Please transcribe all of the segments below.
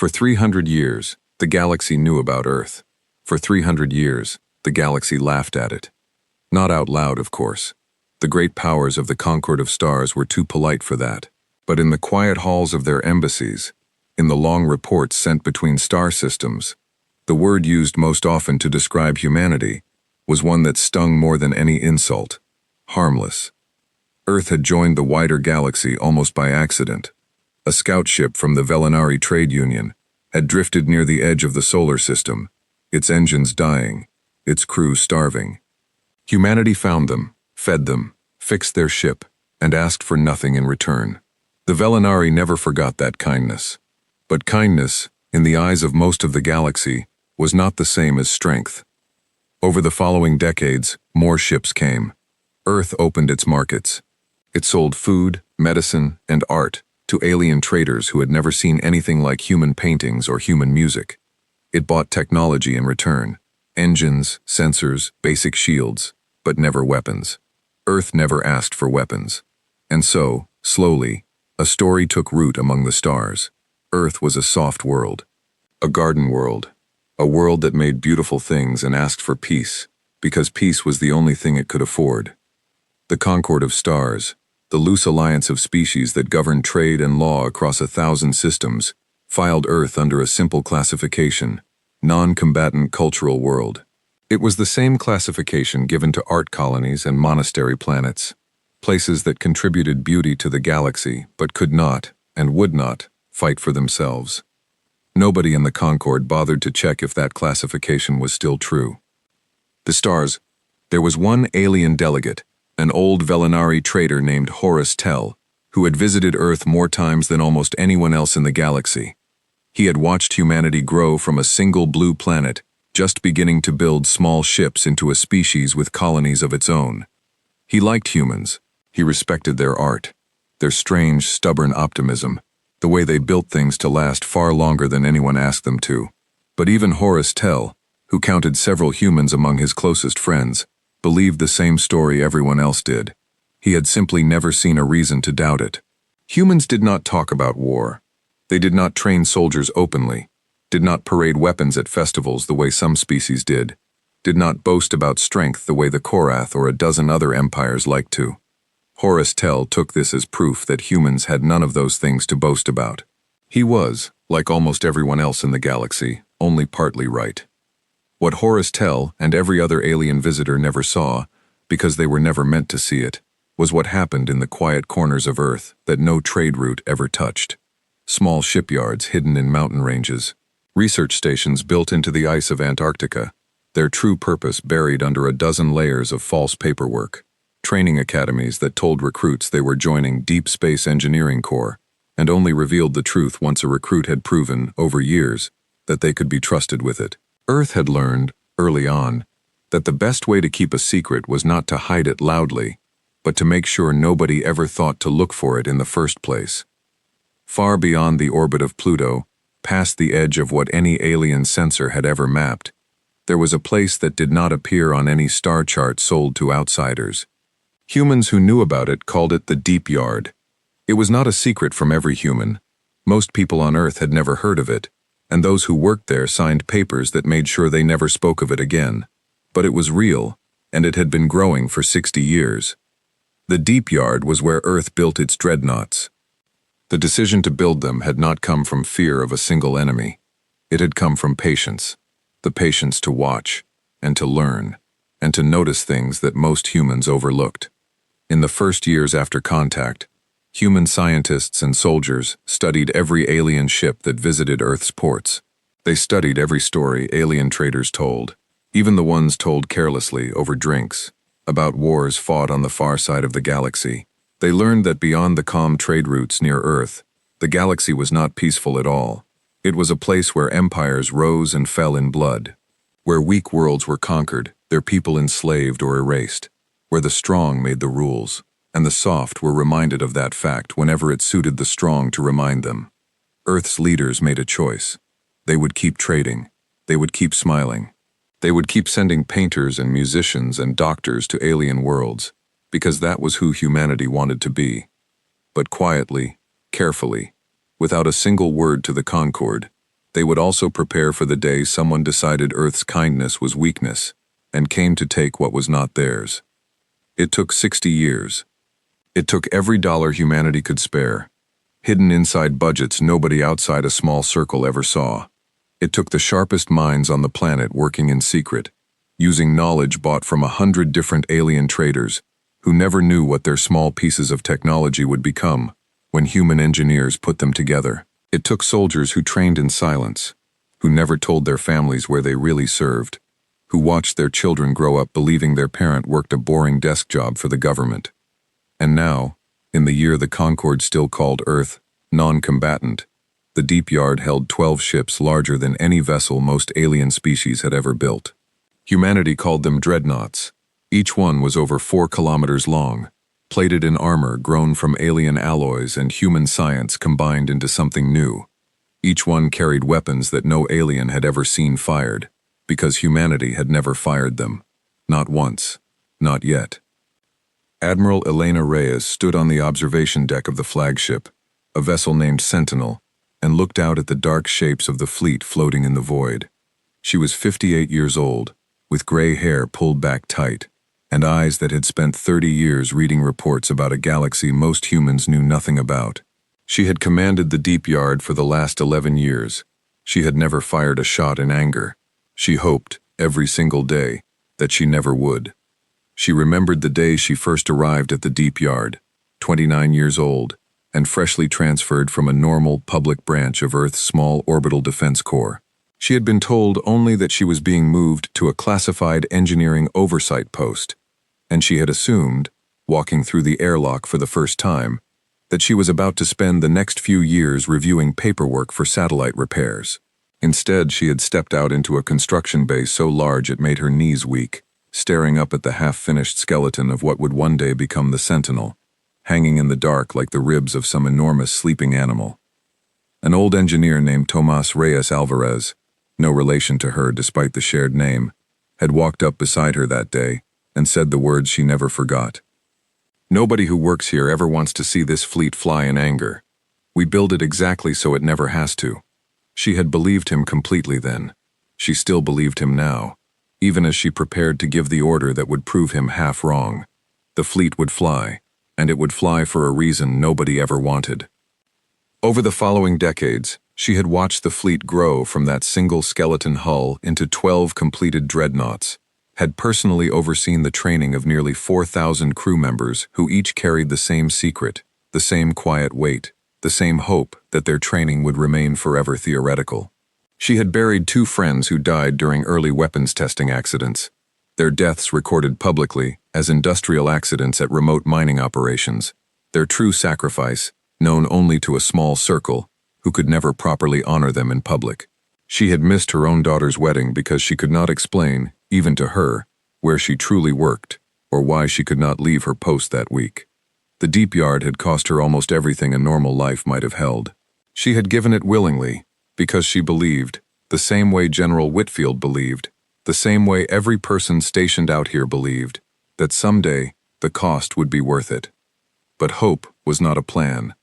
For 300 years, the galaxy knew about Earth. For 300 years, the galaxy laughed at it. Not out loud, of course. The great powers of the Concord of Stars were too polite for that. But in the quiet halls of their embassies, in the long reports sent between star systems, the word used most often to describe humanity was one that stung more than any insult: harmless. Earth had joined the wider galaxy almost by accident. A scout ship from the Velinari Trade Union had drifted near the edge of the solar system, its engines dying, its crew starving. Humanity found them, fed them, fixed their ship, and asked for nothing in return. The Velinari never forgot that kindness. But kindness, in the eyes of most of the galaxy, was not the same as strength. Over the following decades, more ships came. Earth opened its markets. It sold food, medicine, and art to alien traders who had never seen anything like human paintings or human music. It bought technology in return: engines, sensors, basic shields, but never weapons. Earth never asked for weapons. And so, slowly, a story took root among the stars. Earth was a soft world, a garden world, a world that made beautiful things and asked for peace, because peace was the only thing it could afford. The Concord of Stars, the loose alliance of species that governed trade and law across 1,000 systems, filed Earth under a simple classification: non-combatant cultural world. It was the same classification given to art colonies and monastery planets, places that contributed beauty to the galaxy but could not, and would not, fight for themselves. Nobody in the Concord bothered to check if that classification was still true. The stars. There was one alien delegate, an old Velinari trader named Horace Tell, who had visited Earth more times than almost anyone else in the galaxy. He had watched humanity grow from a single blue planet, just beginning to build small ships into a species with colonies of its own. He liked humans. He respected their art, their strange, stubborn optimism, the way they built things to last far longer than anyone asked them to. But even Horace Tell, who counted several humans among his closest friends, believed the same story everyone else did. He had simply never seen a reason to doubt it. Humans did not talk about war. They did not train soldiers openly, did not parade weapons at festivals the way some species did not boast about strength the way the Korath or a dozen other empires liked to. Horace Tell took this as proof that humans had none of those things to boast about. He was, like almost everyone else in the galaxy, only partly right. What Horace Tell and every other alien visitor never saw, because they were never meant to see it, was what happened in the quiet corners of Earth that no trade route ever touched. Small shipyards hidden in mountain ranges, research stations built into the ice of Antarctica, their true purpose buried under a dozen layers of false paperwork, training academies that told recruits they were joining Deep Space Engineering Corps and only revealed the truth once a recruit had proven, over years, that they could be trusted with it. Earth had learned, early on, that the best way to keep a secret was not to hide it loudly, but to make sure nobody ever thought to look for it in the first place. Far beyond the orbit of Pluto, past the edge of what any alien sensor had ever mapped, there was a place that did not appear on any star chart sold to outsiders. Humans who knew about it called it the Deep Yard. It was not a secret from every human. Most people on Earth had never heard of it, and those who worked there signed papers that made sure they never spoke of it again. But it was real, and it had been growing for 60 years. The Deep Yard was where Earth built its Dreadnoughts. The decision to build them had not come from fear of a single enemy. It had come from patience, the patience to watch, and to learn, and to notice things that most humans overlooked. In the first years after contact, human scientists and soldiers studied every alien ship that visited Earth's ports. They studied every story alien traders told, even the ones told carelessly over drinks, about wars fought on the far side of the galaxy. They learned that beyond the calm trade routes near Earth, the galaxy was not peaceful at all. It was a place where empires rose and fell in blood, where weak worlds were conquered, their people enslaved or erased, where the strong made the rules, and the soft were reminded of that fact whenever it suited the strong to remind them. Earth's leaders made a choice. They would keep trading. They would keep smiling. They would keep sending painters and musicians and doctors to alien worlds, because that was who humanity wanted to be. But quietly, carefully, without a single word to the Concord, They would also prepare for the day someone decided Earth's kindness was weakness and came to take what was not theirs. It took 60 years. It took every dollar humanity could spare, hidden inside budgets nobody outside a small circle ever saw. It took the sharpest minds on the planet working in secret, using knowledge bought from 100 different alien traders who never knew what their small pieces of technology would become when human engineers put them together. It took soldiers who trained in silence, who never told their families where they really served, who watched their children grow up believing their parent worked a boring desk job for the government. And now, in the year the Concorde still called Earth non-combatant, the Deep Yard held 12 ships larger than any vessel most alien species had ever built. Humanity called them Dreadnoughts. Each one was over 4 kilometers long, plated in armor grown from alien alloys and human science combined into something new. Each one carried weapons that no alien had ever seen fired, because humanity had never fired them. Not once. Not yet. Admiral Elena Reyes stood on the observation deck of the flagship, a vessel named Sentinel, and looked out at the dark shapes of the fleet floating in the void. She was 58 years old, with gray hair pulled back tight, and eyes that had spent 30 years reading reports about a galaxy most humans knew nothing about. She had commanded the Deep Yard for the last 11 years. She had never fired a shot in anger. She hoped, every single day, that she never would. She remembered the day she first arrived at the Deep Yard, 29 years old, and freshly transferred from a normal public branch of Earth's small orbital defense corps. She had been told only that she was being moved to a classified engineering oversight post, and she had assumed, walking through the airlock for the first time, that she was about to spend the next few years reviewing paperwork for satellite repairs. Instead, she had stepped out into a construction base so large it made her knees weak, staring up at the half-finished skeleton of what would one day become the Sentinel, hanging in the dark like the ribs of some enormous sleeping animal. An old engineer named Tomas Reyes Alvarez, no relation to her despite the shared name, had walked up beside her that day and said the words she never forgot. "Nobody who works here ever wants to see this fleet fly in anger. We build it exactly so it never has to." She had believed him completely then. She still believed him now, even as she prepared to give the order that would prove him half wrong. The fleet would fly, and it would fly for a reason nobody ever wanted. Over the following decades, she had watched the fleet grow from that single skeleton hull into 12 completed dreadnoughts, had personally overseen the training of nearly 4,000 crew members who each carried the same secret, the same quiet weight, the same hope that their training would remain forever theoretical. She had buried 2 friends who died during early weapons testing accidents, their deaths recorded publicly as industrial accidents at remote mining operations, their true sacrifice known only to a small circle who could never properly honor them in public. She had missed her own daughter's wedding because she could not explain, even to her, where she truly worked or why she could not leave her post that week. The Deep Yard had cost her almost everything a normal life might have held. She had given it willingly because she believed, the same way General Whitfield believed, the same way every person stationed out here believed, that someday the cost would be worth it. But hope was not a plan,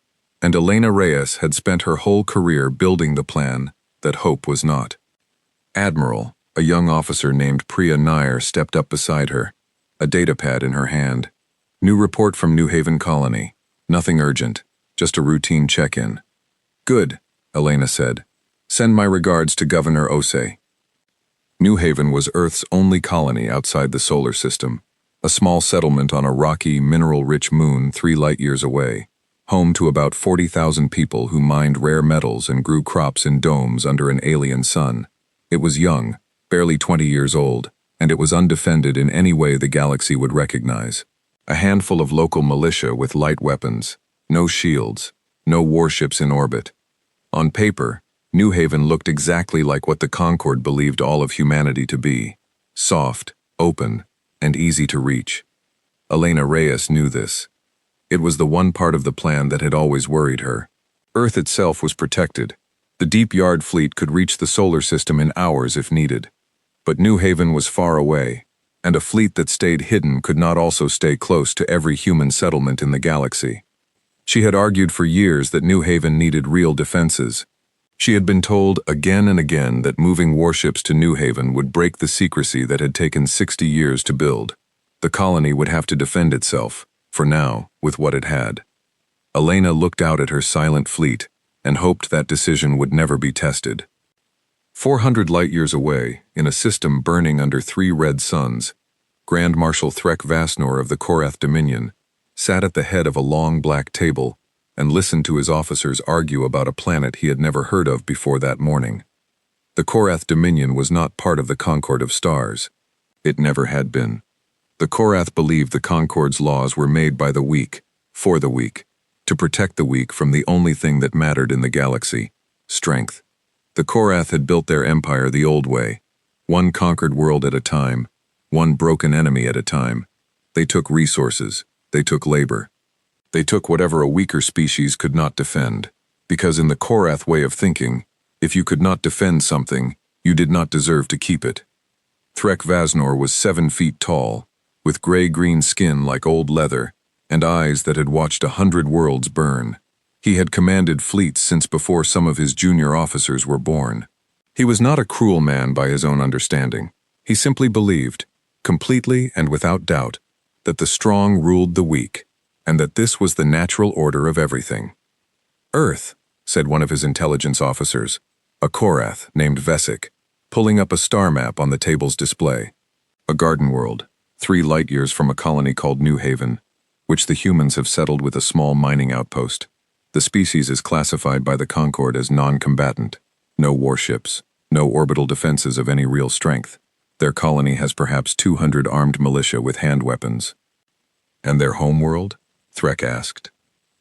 and Elena Reyes had spent her whole career building the plan that hope was not. Admiral, a young officer named Priya Nair, stepped up beside her, a datapad in her hand. "New report from New Haven Colony. Nothing urgent, just a routine check-in." "Good," Elena said. "Send my regards to Governor Osei." New Haven was Earth's only colony outside the solar system, a small settlement on a rocky, mineral-rich moon 3 light-years away, home to about 40,000 people who mined rare metals and grew crops in domes under an alien sun. It was young, barely 20 years old, and it was undefended in any way the galaxy would recognize. A handful of local militia with light weapons, no shields, no warships in orbit. On paper, New Haven looked exactly like what the Concorde believed all of humanity to be: soft, open, and easy to reach. Elena Reyes knew this. It was the one part of the plan that had always worried her. Earth itself was protected. The Deep Yard fleet could reach the solar system in hours if needed. But New Haven was far away, and a fleet that stayed hidden could not also stay close to every human settlement in the galaxy. She had argued for years that New Haven needed real defenses. She had been told again and again that moving warships to New Haven would break the secrecy that had taken 60 years to build. The colony would have to defend itself, for now, with what it had. Elena looked out at her silent fleet and hoped that decision would never be tested. 400 light-years away, in a system burning under 3 red suns, Grand Marshal Threk Vasnor of the Korath Dominion sat at the head of a long black table and listened to his officers argue about a planet he had never heard of before that morning. The Korath Dominion was not part of the Concord of Stars. It never had been. The Korath believed the Concord's laws were made by the weak, for the weak, to protect the weak from the only thing that mattered in the galaxy, strength. The Korath had built their empire the old way, one conquered world at a time, one broken enemy at a time. They took resources, they took labor. They took whatever a weaker species could not defend, because in the Korath way of thinking, if you could not defend something, you did not deserve to keep it. Threk Vasnor was 7 feet tall, with gray-green skin like old leather, and eyes that had watched 100 worlds burn. He had commanded fleets since before some of his junior officers were born. He was not a cruel man by his own understanding. He simply believed, completely and without doubt, that the strong ruled the weak, and that this was the natural order of everything. "Earth," said one of his intelligence officers, a Korath named Vesic, pulling up a star map on the table's display. "A garden world, 3 light-years from a colony called New Haven, which the humans have settled with a small mining outpost. The species is classified by the Concord as non-combatant. No warships, no orbital defenses of any real strength. Their colony has perhaps 200 armed militia with hand weapons." "And their homeworld?" Threk asked.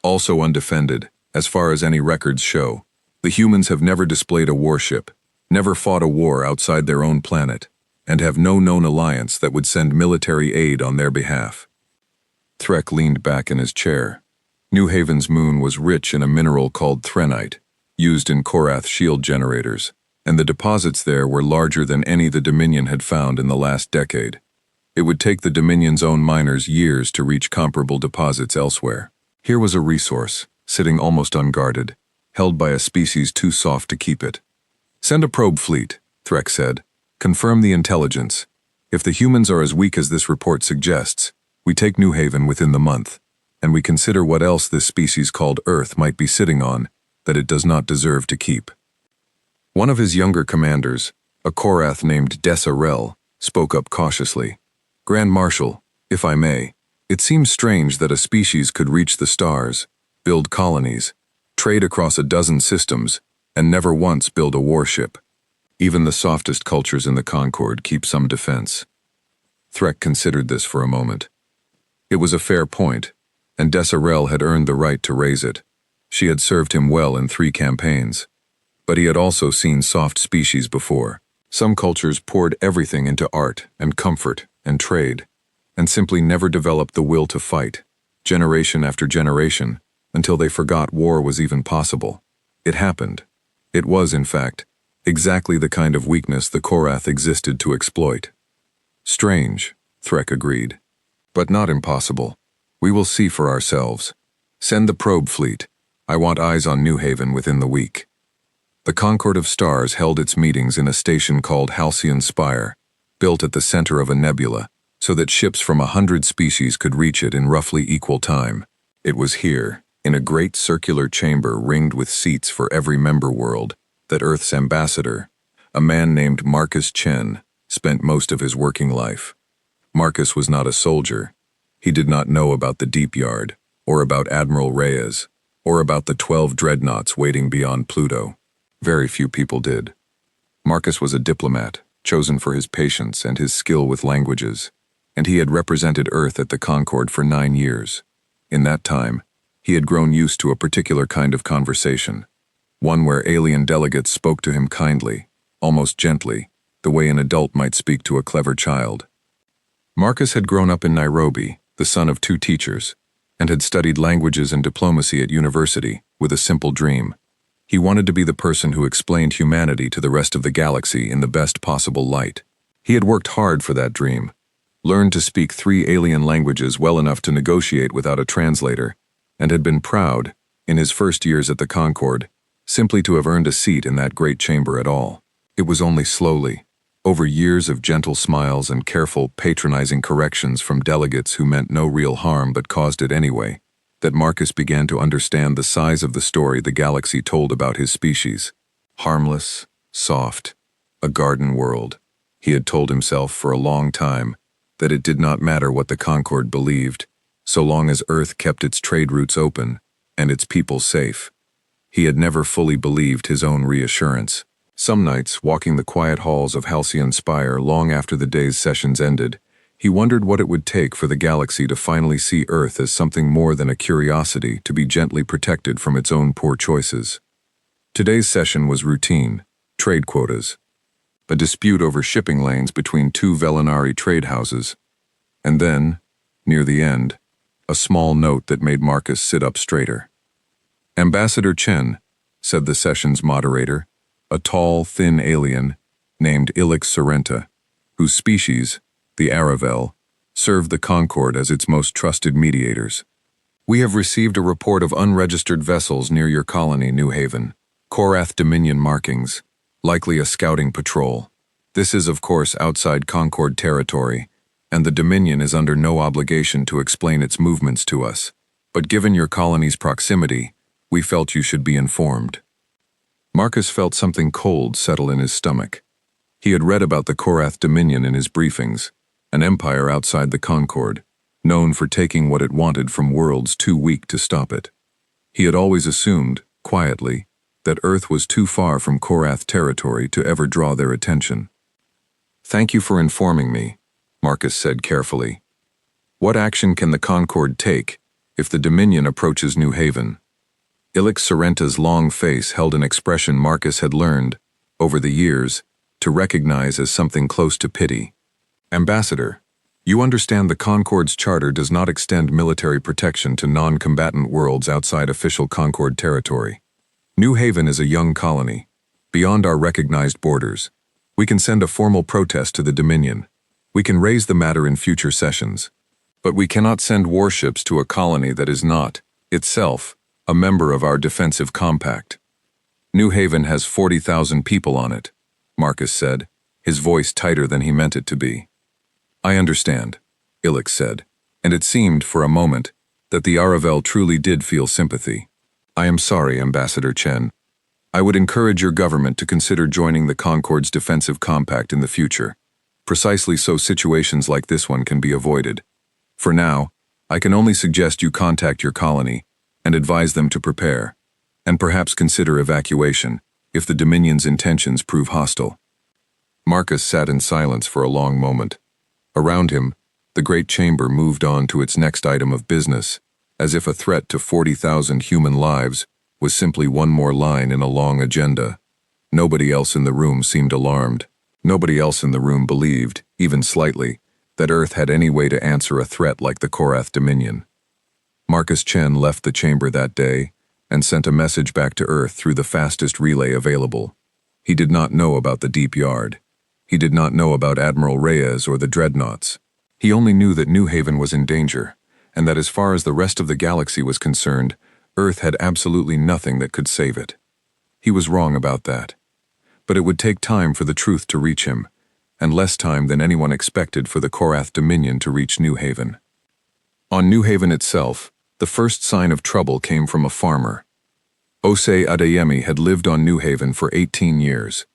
"Also undefended, as far as any records show. The humans have never displayed a warship, never fought a war outside their own planet, and have no known alliance that would send military aid on their behalf." Threk leaned back in his chair. New Haven's moon was rich in a mineral called threnite, used in Korath shield generators, and the deposits there were larger than any the Dominion had found in the last decade. It would take the Dominion's own miners years to reach comparable deposits elsewhere. Here was a resource, sitting almost unguarded, held by a species too soft to keep it. "Send a probe fleet," Threk said. "Confirm the intelligence. If the humans are as weak as this report suggests, we take New Haven within the month, and we consider what else this species called Earth might be sitting on that it does not deserve to keep." One of his younger commanders, a Korath named Desarel, spoke up cautiously. "Grand Marshal, if I may, it seems strange that a species could reach the stars, build colonies, trade across a dozen systems, and never once build a warship. Even the softest cultures in the Concord keep some defense." Threk considered this for a moment. It was a fair point, and Desarel had earned the right to raise it. She had served him well in 3 campaigns. But he had also seen soft species before. Some cultures poured everything into art and comfort and trade, and simply never developed the will to fight, generation after generation, until they forgot war was even possible. It happened. It was, in fact, exactly the kind of weakness the Korath existed to exploit. "Strange," Threk agreed. "But not impossible. We will see for ourselves. Send the probe fleet. I want eyes on New Haven within the week." The Concord of Stars held its meetings in a station called Halcyon Spire, built at the center of a nebula, so that ships from 100 species could reach it in roughly equal time. It was here, in a great circular chamber ringed with seats for every member world, that Earth's ambassador, a man named Marcus Chen, spent most of his working life. Marcus was not a soldier. He did not know about the Deep Yard, or about Admiral Reyes, or about the 12 Dreadnoughts waiting beyond Pluto. Very few people did. Marcus was a diplomat, chosen for his patience and his skill with languages, and he had represented Earth at the Concord for 9 years. In that time, he had grown used to a particular kind of conversation, one where alien delegates spoke to him kindly, almost gently, the way an adult might speak to a clever child. Marcus had grown up in Nairobi, the son of 2 teachers, and had studied languages and diplomacy at university with a simple dream. He wanted to be the person who explained humanity to the rest of the galaxy in the best possible light. He had worked hard for that dream, learned to speak 3 alien languages well enough to negotiate without a translator, and had been proud, in his first years at the Concord, simply to have earned a seat in that great chamber at all. It was only slowly, over years of gentle smiles and careful, patronizing corrections from delegates who meant no real harm but caused it anyway, that Marcus began to understand the size of the story the galaxy told about his species. Harmless, soft, a garden world. He had told himself for a long time that it did not matter what the Concord believed, so long as Earth kept its trade routes open and its people safe. He had never fully believed his own reassurance. Some nights, walking the quiet halls of Halcyon Spire long after the day's sessions ended, he wondered what it would take for the galaxy to finally see Earth as something more than a curiosity to be gently protected from its own poor choices. Today's session was routine, trade quotas, a dispute over shipping lanes between two Velinari trade houses, and then, near the end, a small note that made Marcus sit up straighter. Ambassador Chen, said the session's moderator, a tall, thin alien named Ilix Sorrenta, whose species, the Aravel, served the Concord as its most trusted mediators. We have received a report of unregistered vessels near your colony, New Haven. Korath Dominion markings, likely a scouting patrol. This is, of course, outside Concord territory, and the Dominion is under no obligation to explain its movements to us. But given your colony's proximity, we felt you should be informed. Marcus felt something cold settle in his stomach. He had read about the Korath Dominion in his briefings, an empire outside the Concord, known for taking what it wanted from worlds too weak to stop it. He had always assumed, quietly, that Earth was too far from Korath territory to ever draw their attention. Thank you for informing me, Marcus said carefully. What action can the Concord take if the Dominion approaches New Haven? Ilix Sorrenta's long face held an expression Marcus had learned, over the years, to recognize as something close to pity. Ambassador, you understand the Concord's charter does not extend military protection to non-combatant worlds outside official Concord territory. New Haven is a young colony, beyond our recognized borders. We can send a formal protest to the Dominion. We can raise the matter in future sessions. But we cannot send warships to a colony that is not, itself, a member of our defensive compact. New Haven has 40,000 people on it, Marcus said, his voice tighter than he meant it to be. I understand, Ilix said, and it seemed, for a moment, that the Aravel truly did feel sympathy. I am sorry, Ambassador Chen. I would encourage your government to consider joining the Concord's defensive compact in the future, precisely so situations like this one can be avoided. For now, I can only suggest you contact your colony and advise them to prepare, and perhaps consider evacuation if the Dominion's intentions prove hostile. Marcus sat in silence for a long moment. Around him, the great chamber moved on to its next item of business, as if a threat to 40,000 human lives was simply one more line in a long agenda. Nobody else in the room seemed alarmed. Nobody else in the room believed, even slightly, that Earth had any way to answer a threat like the Korath Dominion. Marcus Chen left the chamber that day and sent a message back to Earth through the fastest relay available. He did not know about the Deep Yard. He did not know about Admiral Reyes or the Dreadnoughts. He only knew that New Haven was in danger, and that as far as the rest of the galaxy was concerned, Earth had absolutely nothing that could save it. He was wrong about that. But it would take time for the truth to reach him, and less time than anyone expected for the Korath Dominion to reach New Haven. On New Haven itself, the first sign of trouble came from a farmer. Osei Adeyemi had lived on New Haven for 18 years,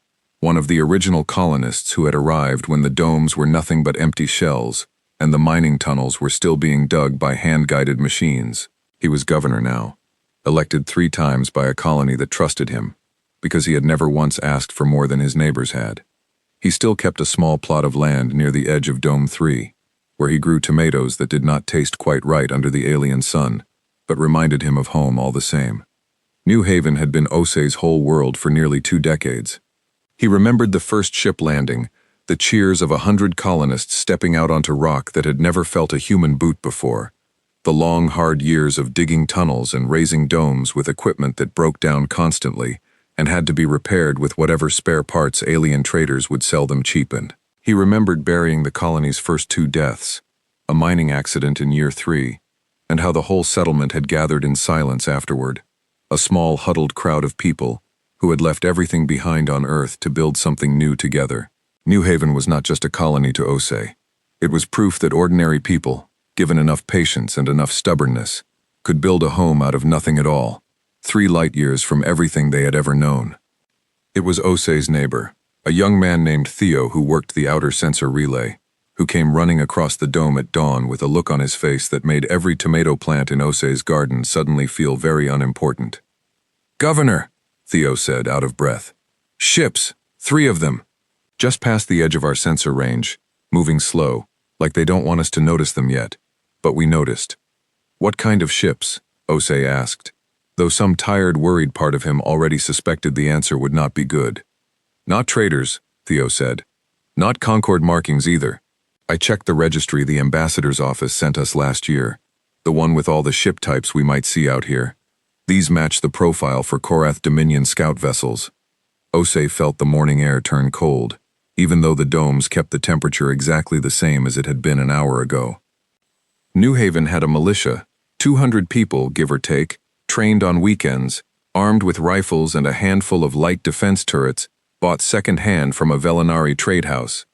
one of the original colonists who had arrived when the domes were nothing but empty shells and the mining tunnels were still being dug by hand-guided machines. He was governor now, elected 3 times by a colony that trusted him, because he had never once asked for more than his neighbors had. He still kept a small plot of land near the edge of Dome 3, where he grew tomatoes that did not taste quite right under the alien sun, but reminded him of home all the same. New Haven had been Osei's whole world for nearly 2 decades. He remembered the first ship landing, the cheers of 100 colonists stepping out onto rock that had never felt a human boot before, the long, hard years of digging tunnels and raising domes with equipment that broke down constantly and had to be repaired with whatever spare parts alien traders would sell them cheapened. He remembered burying the colony's first 2 deaths, a mining accident in year 3, and how the whole settlement had gathered in silence afterward, a small huddled crowd of people, who had left everything behind on Earth to build something new together. New Haven was not just a colony to Osei. It was proof that ordinary people, given enough patience and enough stubbornness, could build a home out of nothing at all, 3 light years from everything they had ever known. It was Osei's neighbor, a young man named Theo who worked the outer sensor relay, who came running across the dome at dawn with a look on his face that made every tomato plant in Osei's garden suddenly feel very unimportant. "Governor," Theo said, out of breath. "Ships, 3 of them. Just past the edge of our sensor range, moving slow, like they don't want us to notice them yet. But we noticed." "What kind of ships?" Osei asked, though some tired, worried part of him already suspected the answer would not be good. "Not traders," Theo said. "Not Concord markings either. I checked the registry the ambassador's office sent us last year, the one with all the ship types we might see out here. These match the profile for Korath Dominion scout vessels." Osei felt the morning air turn cold, even though the domes kept the temperature exactly the same as it had been an hour ago. New Haven had a militia, 200 people, give or take, trained on weekends, armed with rifles and a handful of light defense turrets, bought second-hand from a Velinari trade house.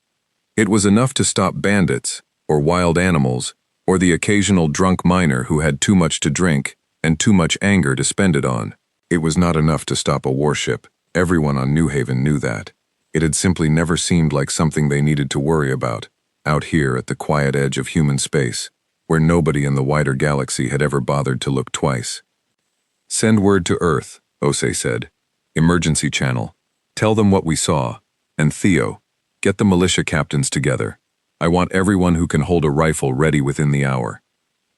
It was enough to stop bandits, or wild animals, or the occasional drunk miner who had too much to drink and too much anger to spend it on. It was not enough to stop a warship. Everyone on New Haven knew that. It had simply never seemed like something they needed to worry about, out here at the quiet edge of human space, where nobody in the wider galaxy had ever bothered to look twice. "Send word to Earth," Osei said. "Emergency channel. Tell them what we saw. And Theo, get the militia captains together. I want everyone who can hold a rifle ready within the hour."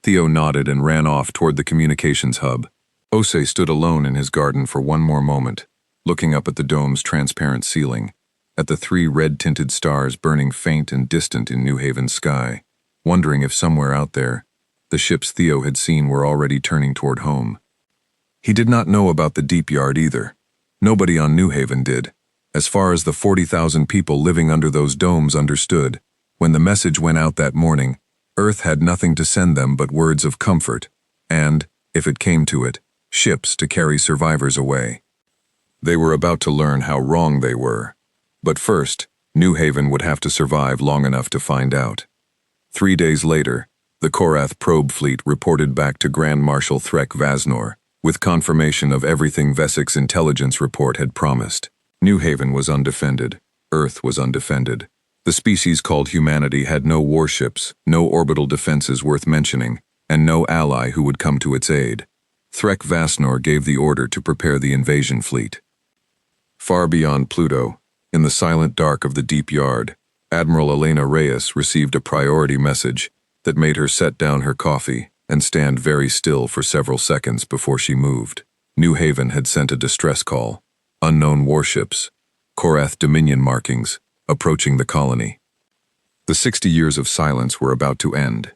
Theo nodded and ran off toward the communications hub. Osei stood alone in his garden for one more moment, looking up at the dome's transparent ceiling, at the 3 red-tinted stars burning faint and distant in New Haven's sky, wondering if somewhere out there, the ships Theo had seen were already turning toward home. He did not know about the deep yard either. Nobody on New Haven did, as far as the 40,000 people living under those domes understood. When the message went out that morning, Earth had nothing to send them but words of comfort, and, if it came to it, ships to carry survivors away. They were about to learn how wrong they were. But first, New Haven would have to survive long enough to find out. 3 days later, the Korath probe fleet reported back to Grand Marshal Threk Vasnor, with confirmation of everything Vesik's intelligence report had promised. New Haven was undefended. Earth was undefended. The species called humanity had no warships, no orbital defenses worth mentioning, and no ally who would come to its aid. Threk Vasnor gave the order to prepare the invasion fleet. Far beyond Pluto, in the silent dark of the deep yard, Admiral Elena Reyes received a priority message that made her set down her coffee and stand very still for several seconds before she moved. New Haven had sent a distress call. Unknown warships, Korath Dominion markings, approaching the colony. The 60 years of silence were about to end.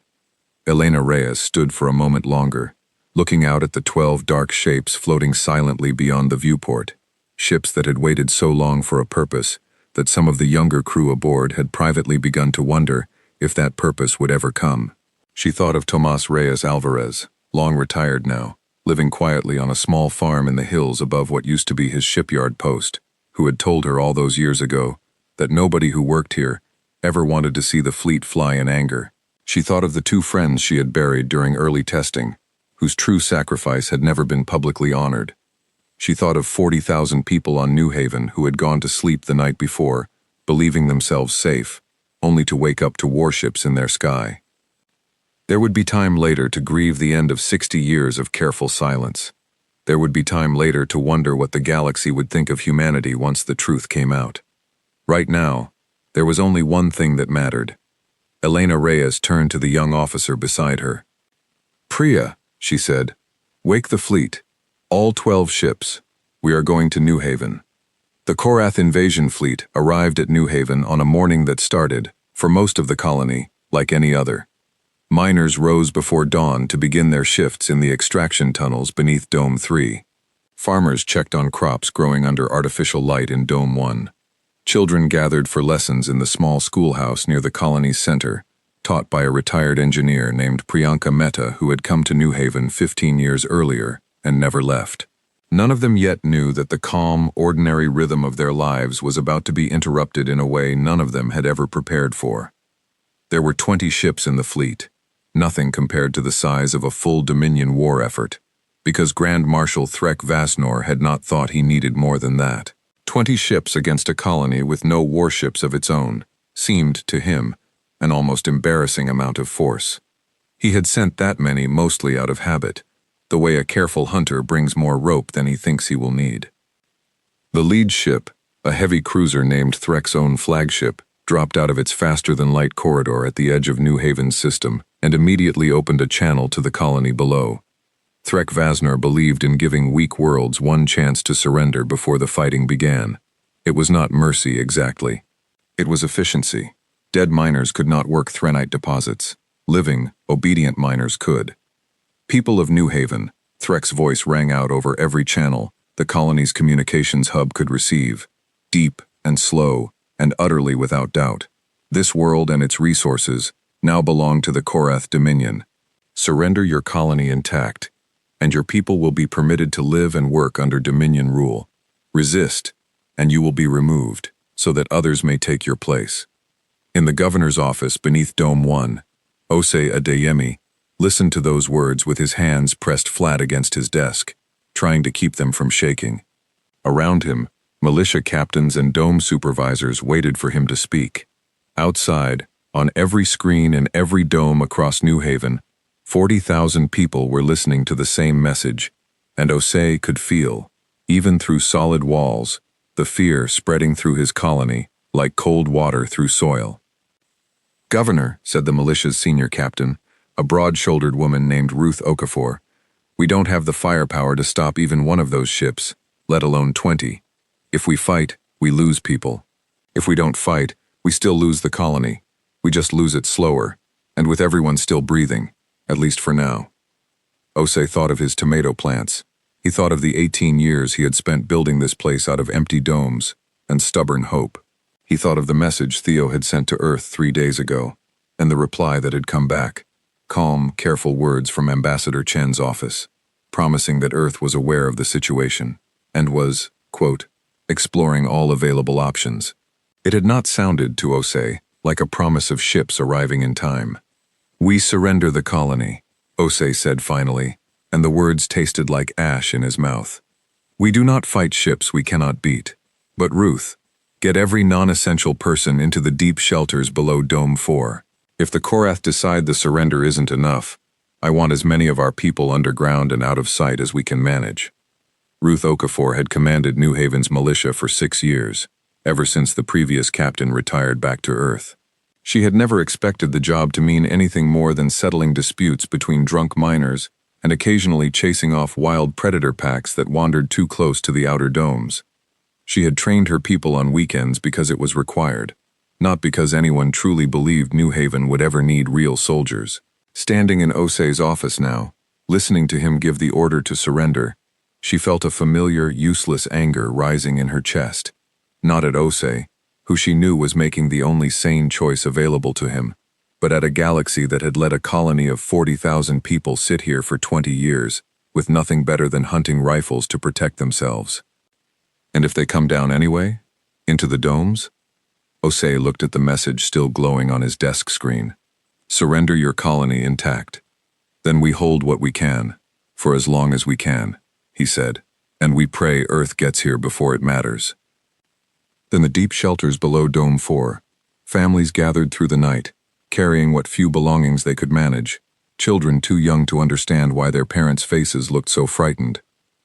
Elena Reyes stood for a moment longer, looking out at the 12 dark shapes floating silently beyond the viewport, ships that had waited so long for a purpose that some of the younger crew aboard had privately begun to wonder if that purpose would ever come. She thought of Tomas Reyes Alvarez, long retired now, living quietly on a small farm in the hills above what used to be his shipyard post, who had told her all those years ago that nobody who worked here ever wanted to see the fleet fly in anger. She thought of the 2 friends she had buried during early testing, whose true sacrifice had never been publicly honored. She thought of 40,000 people on New Haven who had gone to sleep the night before, believing themselves safe, only to wake up to warships in their sky. There would be time later to grieve the end of 60 years of careful silence. There would be time later to wonder what the galaxy would think of humanity once the truth came out. Right now, there was only one thing that mattered. Elena Reyes turned to the young officer beside her. "Priya," she said, "wake the fleet. All 12 ships. We are going to New Haven." The Korath invasion fleet arrived at New Haven on a morning that started, for most of the colony, like any other. Miners rose before dawn to begin their shifts in the extraction tunnels beneath Dome 3. Farmers checked on crops growing under artificial light in Dome 1. Children gathered for lessons in the small schoolhouse near the colony's center, taught by a retired engineer named Priyanka Mehta who had come to New Haven 15 years earlier and never left. None of them yet knew that the calm, ordinary rhythm of their lives was about to be interrupted in a way none of them had ever prepared for. There were 20 ships in the fleet, nothing compared to the size of a full Dominion war effort, because Grand Marshal Threk Vasnor had not thought he needed more than that. 20 ships against a colony with no warships of its own seemed, to him, an almost embarrassing amount of force. He had sent that many mostly out of habit, the way a careful hunter brings more rope than he thinks he will need. The lead ship, a heavy cruiser named Threk's own flagship, dropped out of its faster-than-light corridor at the edge of New Haven's system and immediately opened a channel to the colony below. Threk Vasnor believed in giving weak worlds one chance to surrender before the fighting began. It was not mercy exactly. It was efficiency. Dead miners could not work threnite deposits. Living, obedient miners could. People of New Haven, Threk's voice rang out over every channel the colony's communications hub could receive, deep and slow and utterly without doubt. This world and its resources now belong to the Korath Dominion. Surrender your colony intact, and your people will be permitted to live and work under Dominion rule. Resist, and you will be removed, so that others may take your place. In the governor's office beneath Dome 1, Osei Adeyemi listened to those words with his hands pressed flat against his desk, trying to keep them from shaking. Around him, militia captains and dome supervisors waited for him to speak. Outside, on every screen in every dome across New Haven, 40,000 people were listening to the same message, and Osei could feel, even through solid walls, the fear spreading through his colony like cold water through soil. "Governor," said the militia's senior captain, a broad-shouldered woman named Ruth Okafor, "we don't have the firepower to stop even one of those ships, let alone 20. If we fight, we lose people. If we don't fight, we still lose the colony. We just lose it slower, and with everyone still breathing, at least for now." Osei thought of his tomato plants. He thought of the 18 years he had spent building this place out of empty domes and stubborn hope. He thought of the message Theo had sent to Earth 3 days ago, and the reply that had come back. Calm, careful words from Ambassador Chen's office, promising that Earth was aware of the situation and was, quote, exploring all available options. It had not sounded, to Osei, like a promise of ships arriving in time. "We surrender the colony," Osei said finally, and the words tasted like ash in his mouth. "We do not fight ships we cannot beat. But Ruth, get every non-essential person into the deep shelters below Dome 4. If the Korath decide the surrender isn't enough, I want as many of our people underground and out of sight as we can manage." Ruth Okafor had commanded New Haven's militia for 6 years, ever since the previous captain retired back to Earth. She had never expected the job to mean anything more than settling disputes between drunk miners and occasionally chasing off wild predator packs that wandered too close to the outer domes. She had trained her people on weekends because it was required, not because anyone truly believed New Haven would ever need real soldiers. Standing in Osei's office now, listening to him give the order to surrender, she felt a familiar, useless anger rising in her chest, not at Osei, who she knew was making the only sane choice available to him, but at a galaxy that had let a colony of 40,000 people sit here for 20 years, with nothing better than hunting rifles to protect themselves. And if they come down anyway? Into the domes? Osei looked at the message still glowing on his desk screen. "Surrender your colony intact. Then we hold what we can, for as long as we can," he said, "and we pray Earth gets here before it matters." In the deep shelters below Dome 4, families gathered through the night, carrying what few belongings they could manage, children too young to understand why their parents' faces looked so frightened,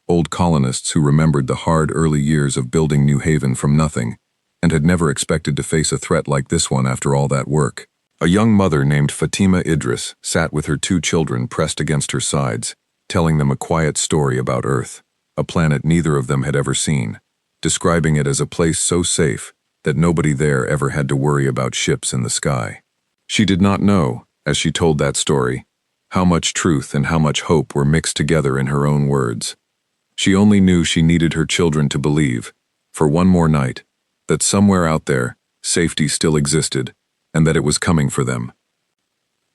old colonists who remembered the hard early years of building New Haven from nothing, and had never expected to face a threat like this one after all that work. A young mother named Fatima Idris sat with her 2 children pressed against her sides, telling them a quiet story about Earth, a planet neither of them had ever seen, describing it as a place so safe that nobody there ever had to worry about ships in the sky. She did not know, as she told that story, how much truth and how much hope were mixed together in her own words. She only knew she needed her children to believe, for one more night, that somewhere out there, safety still existed, and that it was coming for them.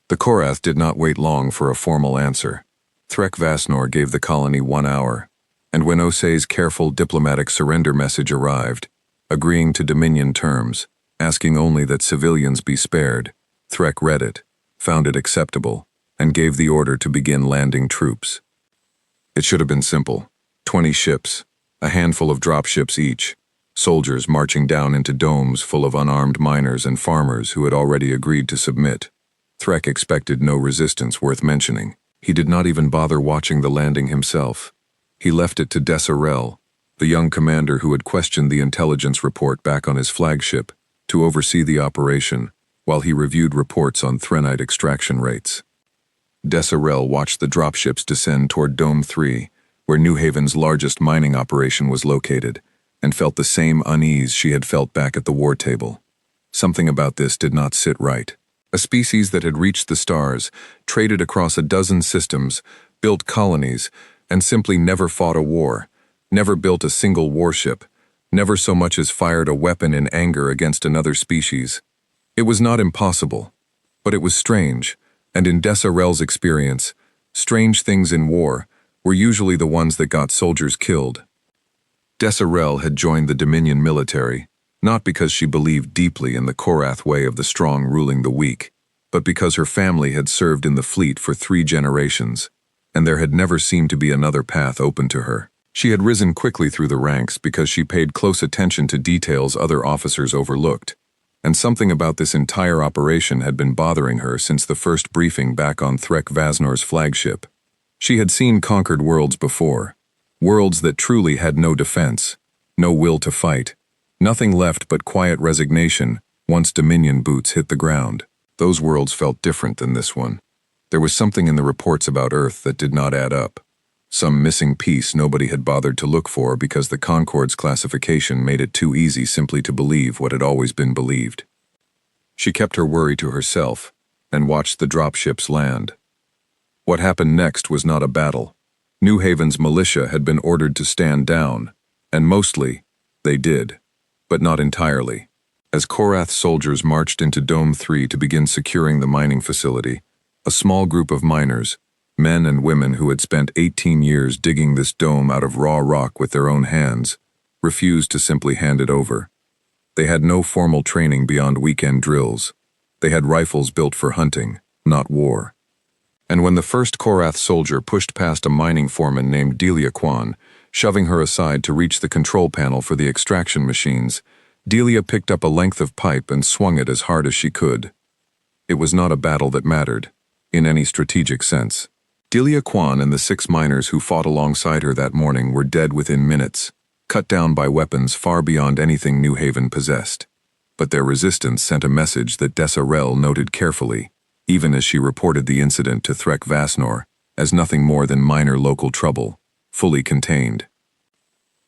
The Korath did not wait long for a formal answer. Threk Vasnor gave the colony 1 hour. And when Osei's careful diplomatic surrender message arrived, agreeing to Dominion terms, asking only that civilians be spared, Threk read it, found it acceptable, and gave the order to begin landing troops. It should have been simple. 20 ships, a handful of dropships each, soldiers marching down into domes full of unarmed miners and farmers who had already agreed to submit. Threk expected no resistance worth mentioning. He did not even bother watching the landing himself. He left it to Desirel, the young commander who had questioned the intelligence report back on his flagship, to oversee the operation, while he reviewed reports on Threnite extraction rates. Desirel watched the dropships descend toward Dome 3, where New Haven's largest mining operation was located, and felt the same unease she had felt back at the war table. Something about this did not sit right. A species that had reached the stars, traded across a dozen systems, built colonies, and simply never fought a war, never built a single warship, never so much as fired a weapon in anger against another species. It was not impossible, but it was strange, and in Desirel's experience, strange things in war were usually the ones that got soldiers killed. Desirel had joined the Dominion military, not because she believed deeply in the Korath way of the strong ruling the weak, but because her family had served in the fleet for 3 generations, and there had never seemed to be another path open to her. She had risen quickly through the ranks because she paid close attention to details other officers overlooked, and something about this entire operation had been bothering her since the first briefing back on Threk Vasnor's flagship. She had seen conquered worlds before, worlds that truly had no defense, no will to fight, nothing left but quiet resignation once Dominion boots hit the ground. Those worlds felt different than this one. There was something in the reports about Earth that did not add up. Some missing piece nobody had bothered to look for because the Concord's classification made it too easy simply to believe what had always been believed. She kept her worry to herself and watched the dropships land. What happened next was not a battle. New Haven's militia had been ordered to stand down, and mostly, they did, but not entirely. As Korath soldiers marched into Dome 3 to begin securing the mining facility, a small group of miners, men and women who had spent 18 years digging this dome out of raw rock with their own hands, refused to simply hand it over. They had no formal training beyond weekend drills. They had rifles built for hunting, not war. And when the first Korath soldier pushed past a mining foreman named Delia Kwan, shoving her aside to reach the control panel for the extraction machines, Delia picked up a length of pipe and swung it as hard as she could. It was not a battle that mattered, in any strategic sense. Delia Kwan and the 6 miners who fought alongside her that morning were dead within minutes, cut down by weapons far beyond anything New Haven possessed. But their resistance sent a message that Desirel noted carefully, even as she reported the incident to Threk Vasnor, as nothing more than minor local trouble, fully contained.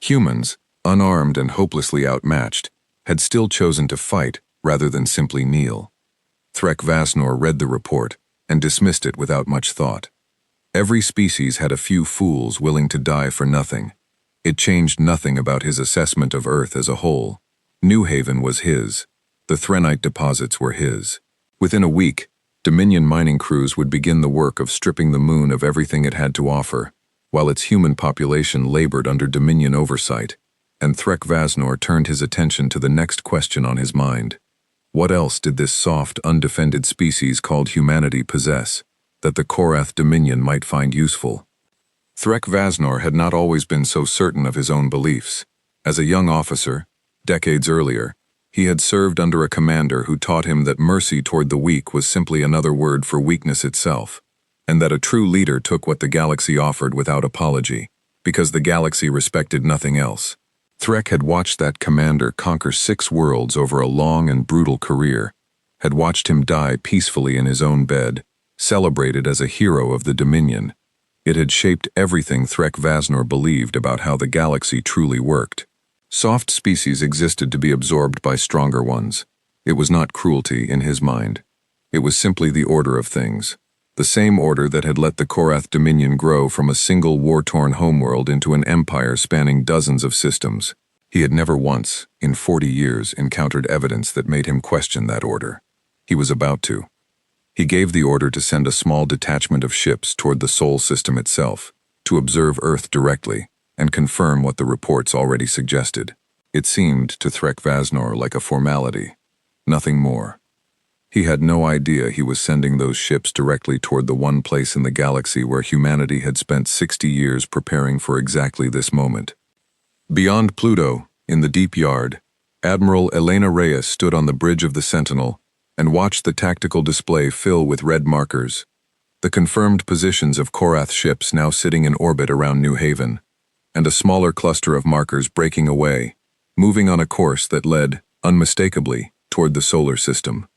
Humans, unarmed and hopelessly outmatched, had still chosen to fight rather than simply kneel. Threk Vasnor read the report and dismissed it without much thought. Every species had a few fools willing to die for nothing. It changed nothing about his assessment of Earth as a whole. New Haven was his. The Threnite deposits were his. Within a week, Dominion mining crews would begin the work of stripping the moon of everything it had to offer, while its human population labored under Dominion oversight, and Threk Vasnor turned his attention to the next question on his mind. What else did this soft, undefended species called humanity possess that the Korath Dominion might find useful? Threk Vasnor had not always been so certain of his own beliefs. As a young officer, decades earlier, he had served under a commander who taught him that mercy toward the weak was simply another word for weakness itself, and that a true leader took what the galaxy offered without apology, because the galaxy respected nothing else. Threk had watched that commander conquer 6 worlds over a long and brutal career, had watched him die peacefully in his own bed, celebrated as a hero of the Dominion. It had shaped everything Threk Vasnor believed about how the galaxy truly worked. Soft species existed to be absorbed by stronger ones. It was not cruelty in his mind. It was simply the order of things. The same order that had let the Korath Dominion grow from a single war-torn homeworld into an empire spanning dozens of systems. He had never once, in 40 years, encountered evidence that made him question that order. He was about to. He gave the order to send a small detachment of ships toward the Sol system itself, to observe Earth directly, and confirm what the reports already suggested. It seemed to Threk Vasnor like a formality, nothing more. He had no idea he was sending those ships directly toward the one place in the galaxy where humanity had spent 60 years preparing for exactly this moment. Beyond Pluto, in the deep yard, Admiral Elena Reyes stood on the bridge of the Sentinel and watched the tactical display fill with red markers, the confirmed positions of Korath ships now sitting in orbit around New Haven, and a smaller cluster of markers breaking away, moving on a course that led, unmistakably, toward the solar system.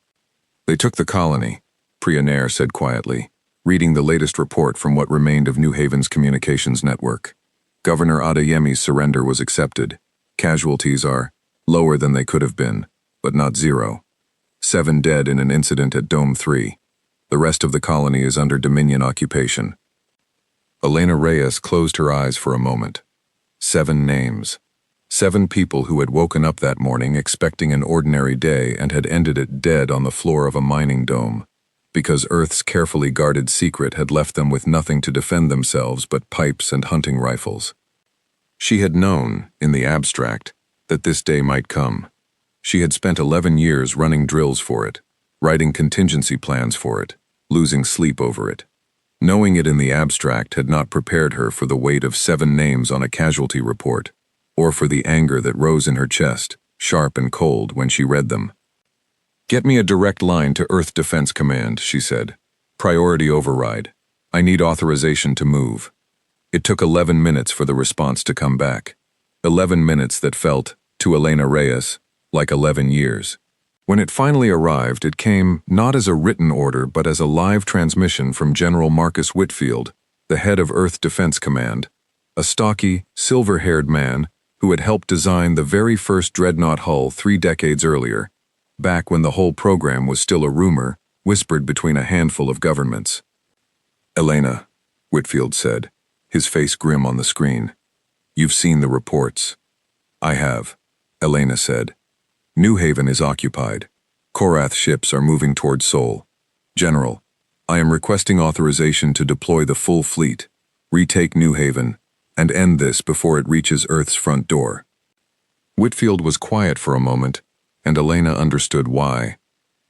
They took the colony, Priya Nair said quietly, reading the latest report from what remained of New Haven's communications network. Governor Adeyemi's surrender was accepted. Casualties are lower than they could have been, but not zero. 7 dead in an incident at Dome 3. The rest of the colony is under Dominion occupation. Elena Reyes closed her eyes for a moment. 7 names. 7 people who had woken up that morning expecting an ordinary day and had ended it dead on the floor of a mining dome, because Earth's carefully guarded secret had left them with nothing to defend themselves but pipes and hunting rifles. She had known, in the abstract, that this day might come. She had spent 11 years running drills for it, writing contingency plans for it, losing sleep over it. Knowing it in the abstract had not prepared her for the weight of 7 names on a casualty report, or for the anger that rose in her chest, sharp and cold, when she read them. "Get me a direct line to Earth Defense Command," she said. "Priority override. I need authorization to move." It took 11 minutes for the response to come back. 11 minutes that felt, to Elena Reyes, like 11 years. When it finally arrived, it came not as a written order but as a live transmission from General Marcus Whitfield, the head of Earth Defense Command, a stocky, silver-haired man who had helped design the very first Dreadnought hull 3 decades earlier, back when the whole program was still a rumor, whispered between a handful of governments. "Elena," Whitfield said, his face grim on the screen. "You've seen the reports." "I have," Elena said. "New Haven is occupied. Korath ships are moving toward Sol. General, I am requesting authorization to deploy the full fleet, retake New Haven, and end this before it reaches Earth's front door." Whitfield was quiet for a moment, and Elena understood why.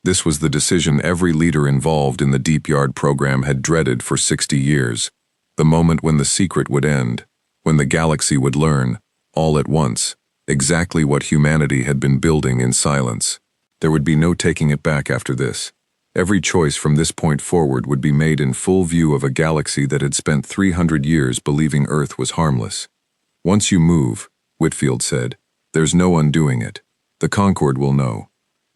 This was the decision every leader involved in the Deep Yard program had dreaded for 60 years, the moment when the secret would end, when the galaxy would learn, all at once, exactly what humanity had been building in silence. There would be no taking it back after this. Every choice from this point forward would be made in full view of a galaxy that had spent 300 years believing Earth was harmless. "Once you move," Whitfield said, "there's no undoing it. The Concord will know.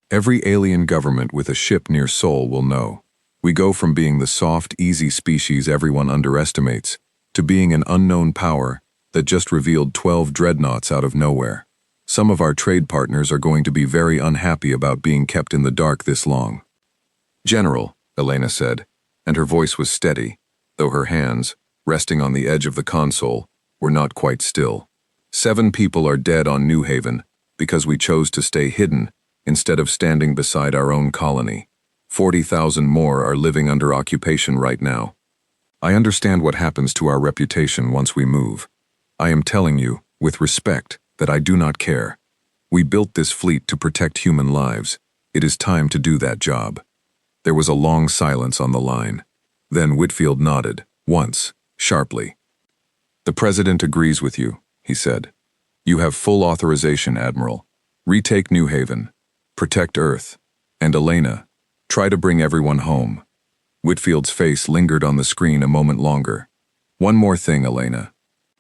Every alien government with a ship near Sol will know. We go from being the soft, easy species everyone underestimates to being an unknown power that just revealed 12 dreadnoughts out of nowhere. Some of our trade partners are going to be very unhappy about being kept in the dark this long." "General," Elena said, and her voice was steady, though her hands, resting on the edge of the console, were not quite still. 7 people are dead on New Haven because we chose to stay hidden instead of standing beside our own colony. 40,000 more are living under occupation right now. I understand what happens to our reputation once we move. I am telling you, with respect, that I do not care. We built this fleet to protect human lives. It is time to do that job." There was a long silence on the line. Then Whitfield nodded, once, sharply. "The President agrees with you," he said. "You have full authorization, Admiral. Retake New Haven. Protect Earth. And Elena, try to bring everyone home." Whitfield's face lingered on the screen a moment longer. "One more thing, Elena.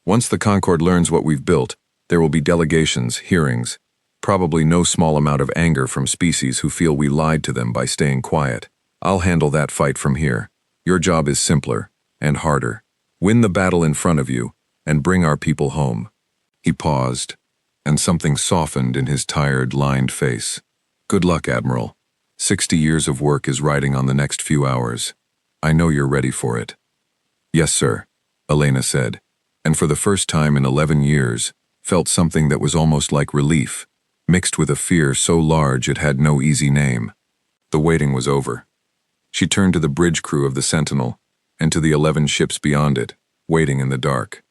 Once the Concord learns what we've built, there will be delegations, hearings, probably no small amount of anger from species who feel we lied to them by staying quiet. I'll handle that fight from here. Your job is simpler and harder. Win the battle in front of you and bring our people home." He paused, and something softened in his tired, lined face. "Good luck, Admiral. 60 years of work is riding on the next few hours. I know you're ready for it." "Yes, sir," Elena said, and for the first time in 11 years, felt something that was almost like relief, mixed with a fear so large it had no easy name. The waiting was over. She turned to the bridge crew of the Sentinel, and to the 11 ships beyond it, waiting in the dark.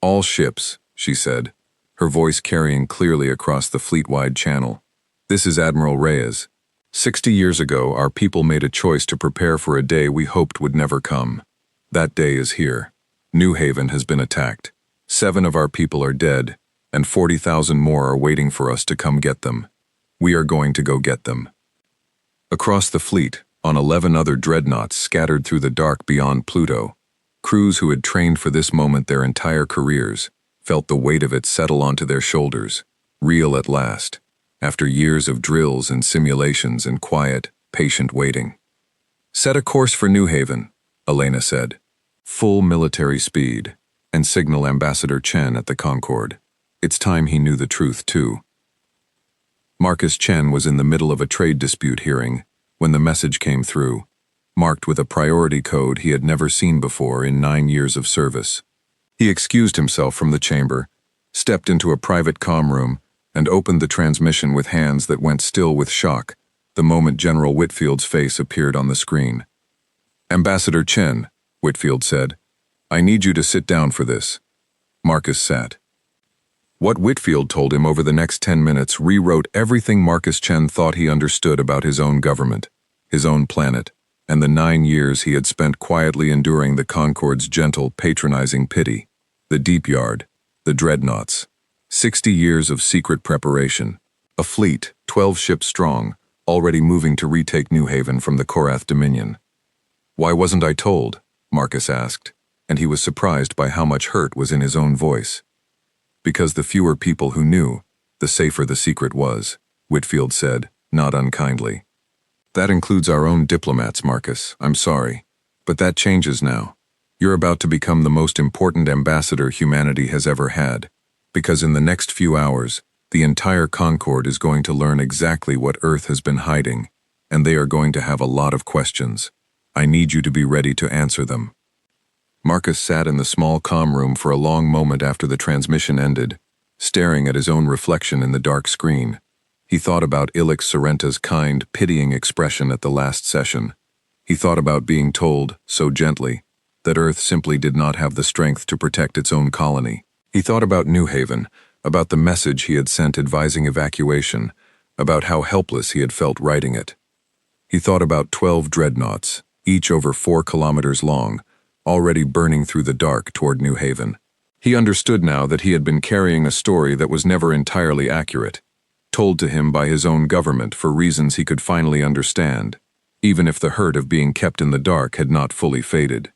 All ships, she said, her voice carrying clearly across the fleet-wide channel. This is Admiral Reyes. 60 years ago, our people made a choice to prepare for a day we hoped would never come. That day is here. New Haven has been attacked. 7 of our people are dead, and 40,000 more are waiting for us to come get them. We are going to go get them. Across the fleet, on 11 other dreadnoughts scattered through the dark beyond Pluto, crews who had trained for this moment their entire careers felt the weight of it settle onto their shoulders, real at last, after years of drills and simulations and quiet, patient waiting. Set a course for New Haven, Elena said. Full military speed, and signal Ambassador Chen at the Concorde. It's time he knew the truth, too. Marcus Chen was in the middle of a trade dispute hearing when the message came through, marked with a priority code he had never seen before in 9 years of service. He excused himself from the chamber, stepped into a private comm room, and opened the transmission with hands that went still with shock the moment General Whitfield's face appeared on the screen. Ambassador Chen, Whitfield said, I need you to sit down for this. Marcus sat. What Whitfield told him over the next 10 minutes rewrote everything Marcus Chen thought he understood about his own government, his own planet, and the 9 years he had spent quietly enduring the Concorde's gentle, patronizing pity, the Deep Yard, the Dreadnoughts. 60 years of secret preparation, a fleet, 12 ships strong, already moving to retake New Haven from the Korath Dominion. Why wasn't I told? Marcus asked, and he was surprised by how much hurt was in his own voice. Because the fewer people who knew, the safer the secret was, Whitfield said, not unkindly. That includes our own diplomats, Marcus, I'm sorry. But that changes now. You're about to become the most important ambassador humanity has ever had. Because in the next few hours, the entire Concorde is going to learn exactly what Earth has been hiding, and they are going to have a lot of questions. I need you to be ready to answer them. Marcus sat in the small comm room for a long moment after the transmission ended, staring at his own reflection in the dark screen. He thought about Ilix Sorrenta's kind, pitying expression at the last session. He thought about being told, so gently, that Earth simply did not have the strength to protect its own colony. He thought about New Haven, about the message he had sent advising evacuation, about how helpless he had felt writing it. He thought about 12 dreadnoughts, each over 4 kilometers long, already burning through the dark toward New Haven. He understood now that he had been carrying a story that was never entirely accurate, told to him by his own government for reasons he could finally understand, even if the hurt of being kept in the dark had not fully faded.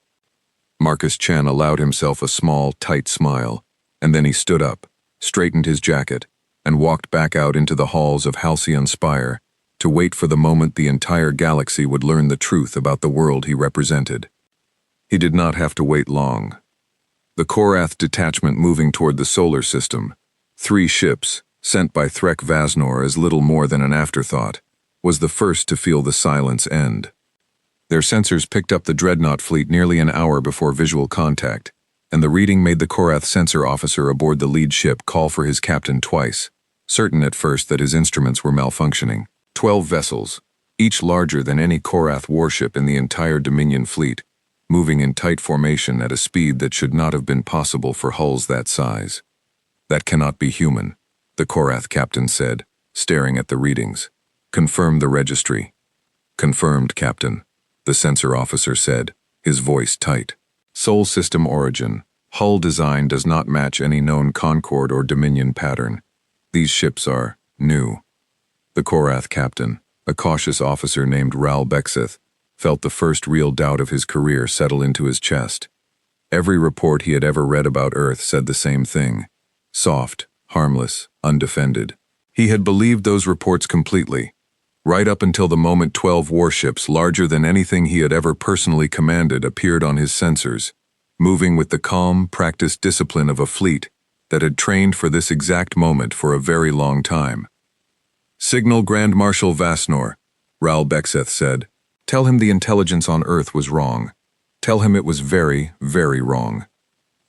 Marcus Chen allowed himself a small, tight smile, and then he stood up, straightened his jacket, and walked back out into the halls of Halcyon Spire to wait for the moment the entire galaxy would learn the truth about the world he represented. He did not have to wait long. The Korath detachment moving toward the solar system, 3 ships, sent by Threk Vasnor as little more than an afterthought, was the first to feel the silence end. Their sensors picked up the Dreadnought fleet nearly an hour before visual contact, and the reading made the Korath sensor officer aboard the lead ship call for his captain twice, certain at first that his instruments were malfunctioning. 12 vessels, each larger than any Korath warship in the entire Dominion fleet, moving in tight formation at a speed that should not have been possible for hulls that size. That cannot be human, the Korath captain said, staring at the readings. Confirm the registry. Confirmed, Captain, the sensor officer said, his voice tight. Sol system origin. Hull design does not match any known Concorde or Dominion pattern. These ships are new. The Korath captain, a cautious officer named Ral Bexeth, felt the first real doubt of his career settle into his chest. Every report he had ever read about Earth said the same thing. Soft, harmless, undefended. He had believed those reports completely, right up until the moment 12 warships larger than anything he had ever personally commanded appeared on his sensors, moving with the calm, practiced discipline of a fleet that had trained for this exact moment for a very long time. Signal Grand Marshal Vasnor, Ral Bexeth said. Tell him the intelligence on Earth was wrong. Tell him it was very, very wrong.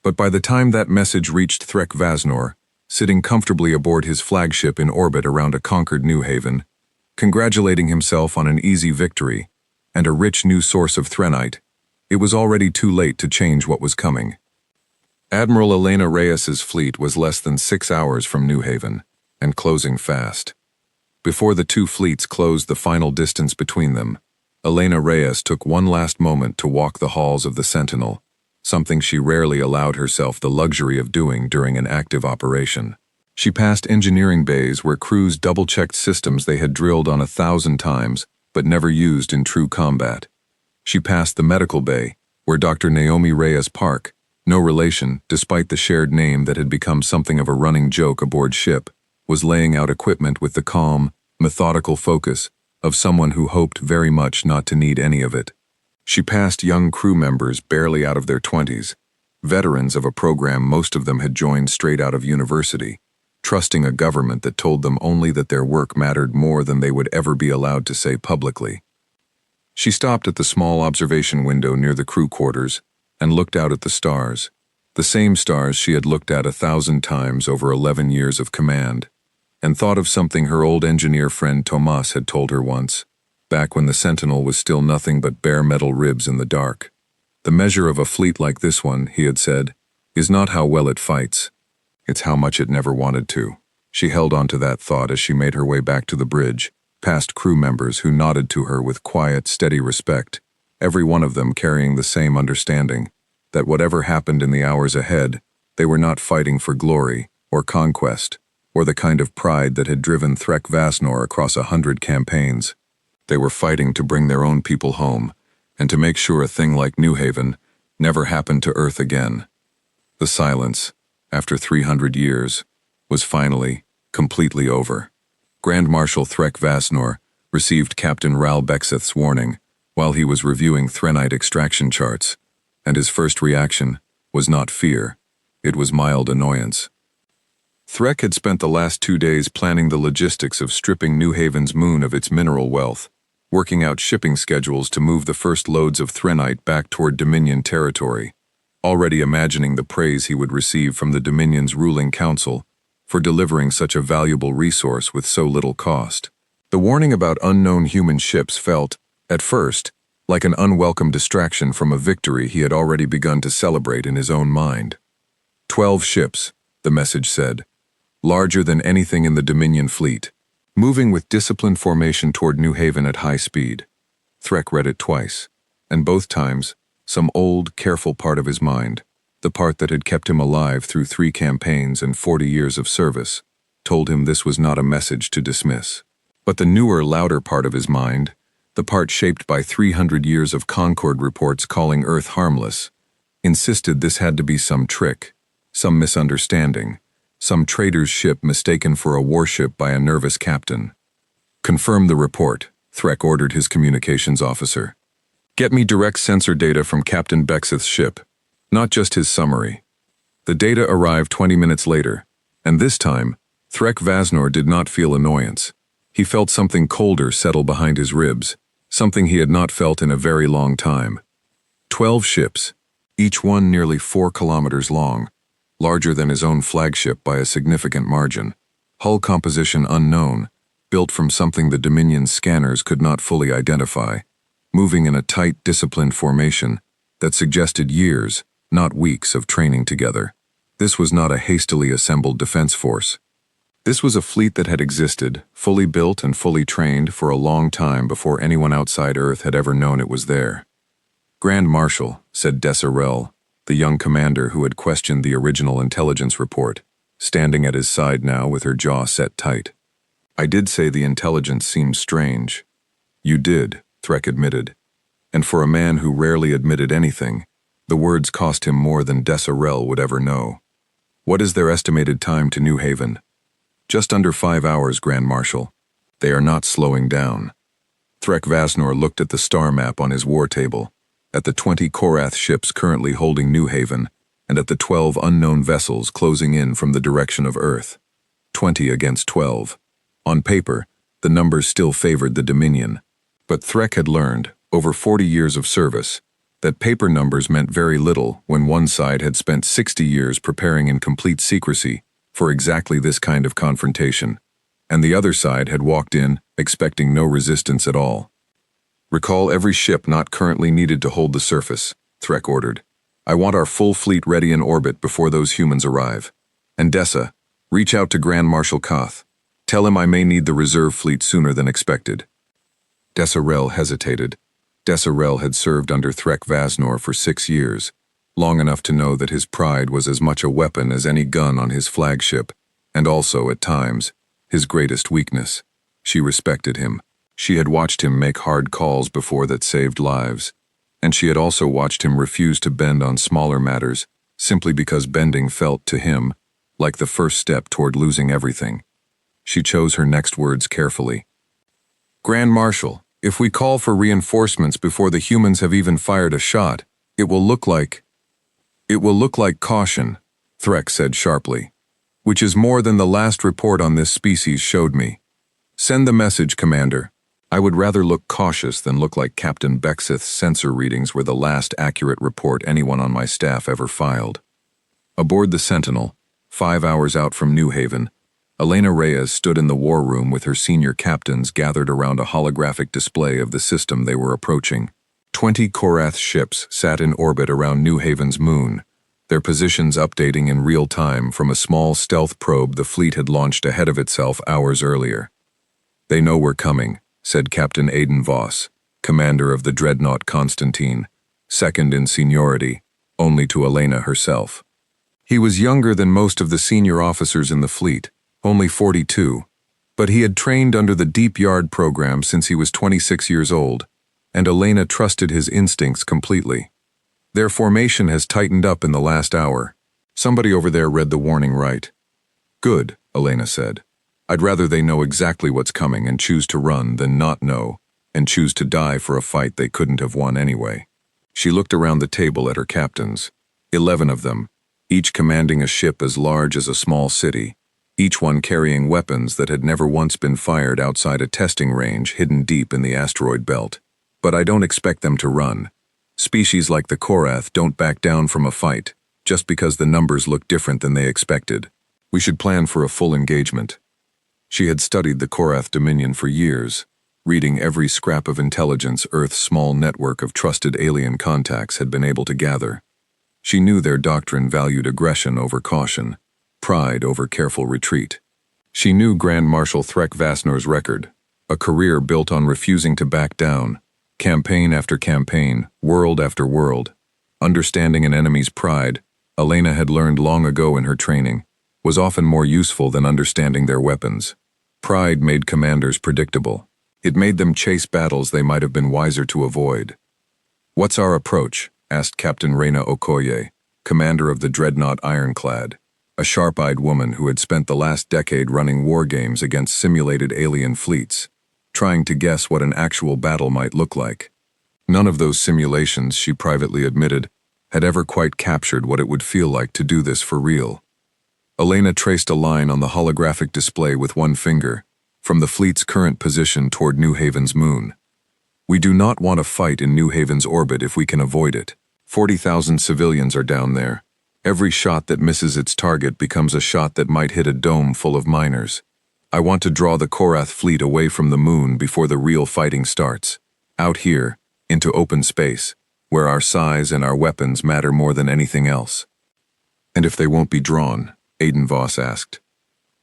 But by the time that message reached Threk Vasnor, sitting comfortably aboard his flagship in orbit around a conquered New Haven, congratulating himself on an easy victory and a rich new source of threnite, it was already too late to change what was coming. Admiral Elena Reyes's fleet was less than 6 hours from New Haven, and closing fast. Before the two fleets closed the final distance between them, Elena Reyes took one last moment to walk the halls of the Sentinel, something she rarely allowed herself the luxury of doing during an active operation. She passed engineering bays where crews double-checked systems they had drilled on 1,000 times but never used in true combat. She passed the medical bay, where Dr. Naomi Reyes Park, no relation despite the shared name that had become something of a running joke aboard ship, was laying out equipment with the calm, methodical focus of someone who hoped very much not to need any of it. She passed young crew members barely out of their 20s, veterans of a program most of them had joined straight out of university, trusting a government that told them only that their work mattered more than they would ever be allowed to say publicly. She stopped at the small observation window near the crew quarters and looked out at the stars, the same stars she had looked at 1,000 times over 11 years of command, and thought of something her old engineer friend Tomas had told her once, back when the Sentinel was still nothing but bare metal ribs in the dark. The measure of a fleet like this one, he had said, is not how well it fights. It's how much it never wanted to. She held on to that thought as she made her way back to the bridge, past crew members who nodded to her with quiet, steady respect, every one of them carrying the same understanding, that whatever happened in the hours ahead, they were not fighting for glory, or conquest, or the kind of pride that had driven Threk Vasnor across 100 campaigns. They were fighting to bring their own people home, and to make sure a thing like New Haven never happened to Earth again. The silence, after 300 years, was finally, completely over. Grand Marshal Threk Vasnor received Captain Ral Bexeth's warning while he was reviewing Threnite extraction charts, and his first reaction was not fear, it was mild annoyance. Threk had spent the last 2 days planning the logistics of stripping New Haven's moon of its mineral wealth, working out shipping schedules to move the first loads of Threnite back toward Dominion territory, already imagining the praise he would receive from the Dominion's ruling council for delivering such a valuable resource with so little cost. The warning about unknown human ships felt, at first, like an unwelcome distraction from a victory he had already begun to celebrate in his own mind. 12 ships, the message said, larger than anything in the Dominion fleet, moving with disciplined formation toward New Haven at high speed. Threk read it twice, and both times, some old, careful part of his mind, the part that had kept him alive through 3 campaigns and 40 years of service, told him this was not a message to dismiss. But the newer, louder part of his mind, the part shaped by 300 years of Concord reports calling Earth harmless, insisted this had to be some trick, some misunderstanding, some trader's ship mistaken for a warship by a nervous captain. Confirm the report, Threk ordered his communications officer. Get me direct sensor data from Captain Bexeth's ship, not just his summary. The data arrived 20 minutes later, and this time, Threk Vasnor did not feel annoyance. He felt something colder settle behind his ribs, something he had not felt in a very long time. 12 ships, each one nearly 4 kilometers long, larger than his own flagship by a significant margin, hull composition unknown, built from something the Dominion's scanners could not fully identify, moving in a tight, disciplined formation that suggested years, not weeks, of training together. This was not a hastily assembled defense force. This was a fleet that had existed, fully built and fully trained for a long time before anyone outside Earth had ever known it was there. Grand Marshal, said Desirel, the young commander who had questioned the original intelligence report, standing at his side now with her jaw set tight. I did say the intelligence seemed strange. You did, Threk admitted. And for a man who rarely admitted anything, the words cost him more than Desirel would ever know. What is their estimated time to New Haven? Just under 5 hours, Grand Marshal. They are not slowing down. Threk Vasnor looked at the star map on his war table, at the 20 Korath ships currently holding New Haven, and at the 12 unknown vessels closing in from the direction of Earth. 20 against 12. On paper, the numbers still favored the Dominion. But Threk had learned, over 40 years of service, that paper numbers meant very little when one side had spent 60 years preparing in complete secrecy for exactly this kind of confrontation, and the other side had walked in, expecting no resistance at all. Recall every ship not currently needed to hold the surface, Threk ordered. I want our full fleet ready in orbit before those humans arrive. And Dessa, reach out to Grand Marshal Koth. Tell him I may need the reserve fleet sooner than expected." Desarel hesitated. Desarel had served under Threk Vasnor for 6 years, long enough to know that his pride was as much a weapon as any gun on his flagship, and also, at times, his greatest weakness. She respected him. She had watched him make hard calls before that saved lives, and she had also watched him refuse to bend on smaller matters, simply because bending felt, to him, like the first step toward losing everything. She chose her next words carefully. "Grand Marshal, if we call for reinforcements before the humans have even fired a shot, it will look like caution," Threk said sharply, "which is more than the last report on this species showed me. Send the message, Commander. I would rather look cautious than look like Captain Bexith's sensor readings were the last accurate report anyone on my staff ever filed." Aboard the Sentinel, 5 hours out from New Haven, Elena Reyes stood in the war room with her senior captains gathered around a holographic display of the system they were approaching. 20 Korath ships sat in orbit around New Haven's moon, their positions updating in real time from a small stealth probe the fleet had launched ahead of itself hours earlier. "They know we're coming," said Captain Aidan Voss, commander of the Dreadnought Constantine, second in seniority, only to Elena herself. He was younger than most of the senior officers in the fleet, only 42, but he had trained under the Deep Yard program since he was 26 years old, and Elena trusted his instincts completely. "Their formation has tightened up in the last hour." Somebody over there read the warning right. "Good," Elena said. "I'd rather they know exactly what's coming and choose to run than not know and choose to die for a fight they couldn't have won anyway." She looked around the table at her captains, 11 of them, each commanding a ship as large as a small city, each one carrying weapons that had never once been fired outside a testing range hidden deep in the asteroid belt. "But I don't expect them to run. Species like the Korath don't back down from a fight, just because the numbers look different than they expected. We should plan for a full engagement." She had studied the Korath Dominion for years, reading every scrap of intelligence Earth's small network of trusted alien contacts had been able to gather. She knew their doctrine valued aggression over caution, pride over careful retreat. She knew Grand Marshal Threk Vasnor's record, a career built on refusing to back down, campaign after campaign, world after world. Understanding an enemy's pride, Elena had learned long ago in her training, was often more useful than understanding their weapons. Pride made commanders predictable. It made them chase battles they might have been wiser to avoid. "What's our approach?" asked Captain Reyna Okoye, commander of the Dreadnought Ironclad, a sharp-eyed woman who had spent the last decade running war games against simulated alien fleets, trying to guess what an actual battle might look like. None of those simulations, she privately admitted, had ever quite captured what it would feel like to do this for real. Elena traced a line on the holographic display with one finger, from the fleet's current position toward New Haven's moon. "We do not want a fight in New Haven's orbit if we can avoid it. 40,000 civilians are down there. Every shot that misses its target becomes a shot that might hit a dome full of miners. I want to draw the Korath fleet away from the moon before the real fighting starts. Out here, into open space, where our size and our weapons matter more than anything else." "And if they won't be drawn?" Aidan Voss asked.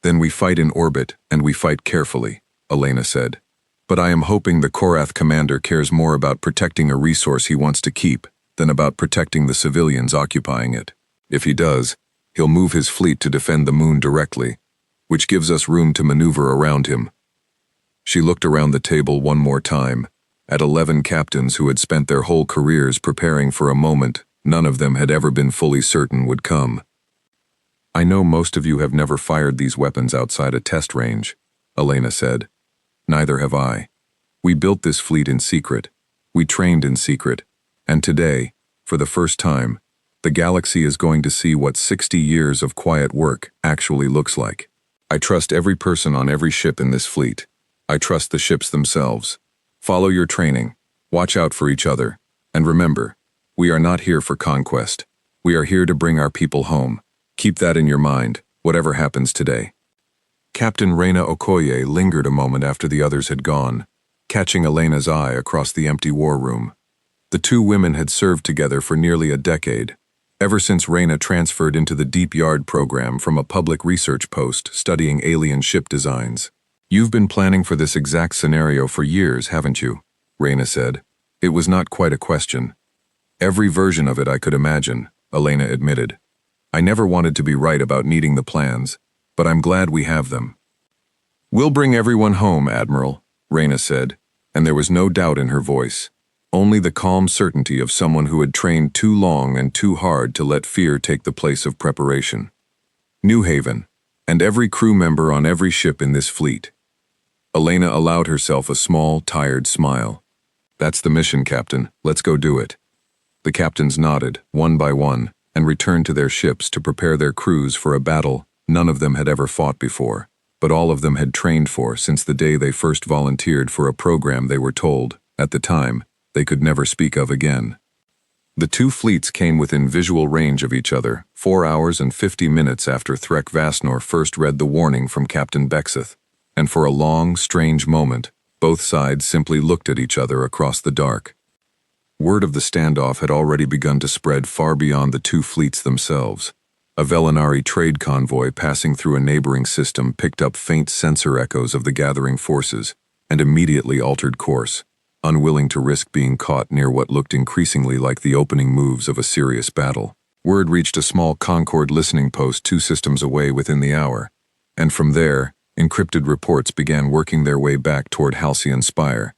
"Then we fight in orbit, and we fight carefully," Elena said. "But I am hoping the Korath commander cares more about protecting a resource he wants to keep than about protecting the civilians occupying it. If he does, he'll move his fleet to defend the moon directly, which gives us room to maneuver around him." She looked around the table one more time, at 11 captains who had spent their whole careers preparing for a moment none of them had ever been fully certain would come. "I know most of you have never fired these weapons outside a test range," Elena said. "Neither have I. We built this fleet in secret. We trained in secret. And today, for the first time, the galaxy is going to see what 60 years of quiet work actually looks like. I trust every person on every ship in this fleet. I trust the ships themselves. Follow your training, watch out for each other, and remember, we are not here for conquest. We are here to bring our people home. Keep that in your mind, whatever happens today." Captain Reyna Okoye lingered a moment after the others had gone, catching Elena's eye across the empty war room. The two women had served together for nearly a decade, ever since Reyna transferred into the Deep Yard program from a public research post studying alien ship designs. "You've been planning for this exact scenario for years, haven't you?" Reyna said. It was not quite a question. "Every version of it I could imagine," Elena admitted. "I never wanted to be right about needing the plans, but I'm glad we have them." "We'll bring everyone home, Admiral," Reyna said, and there was no doubt in her voice, only the calm certainty of someone who had trained too long and too hard to let fear take the place of preparation. "New Haven, and every crew member on every ship in this fleet." Elena allowed herself a small, tired smile. "That's the mission, Captain. Let's go do it." The captains nodded, one by one, and returned to their ships to prepare their crews for a battle none of them had ever fought before, but all of them had trained for since the day they first volunteered for a program they were told, at the time, they could never speak of again. The two fleets came within visual range of each other 4 hours and 50 minutes after Threk Vasnor first read the warning from Captain Bexeth, and for a long, strange moment, both sides simply looked at each other across the dark. Word of the standoff had already begun to spread far beyond the two fleets themselves. A Velinari trade convoy passing through a neighboring system picked up faint sensor echoes of the gathering forces and immediately altered course, unwilling to risk being caught near what looked increasingly like the opening moves of a serious battle. Word reached a small Concord listening post 2 systems away within the hour, and from there, encrypted reports began working their way back toward Halcyon Spire,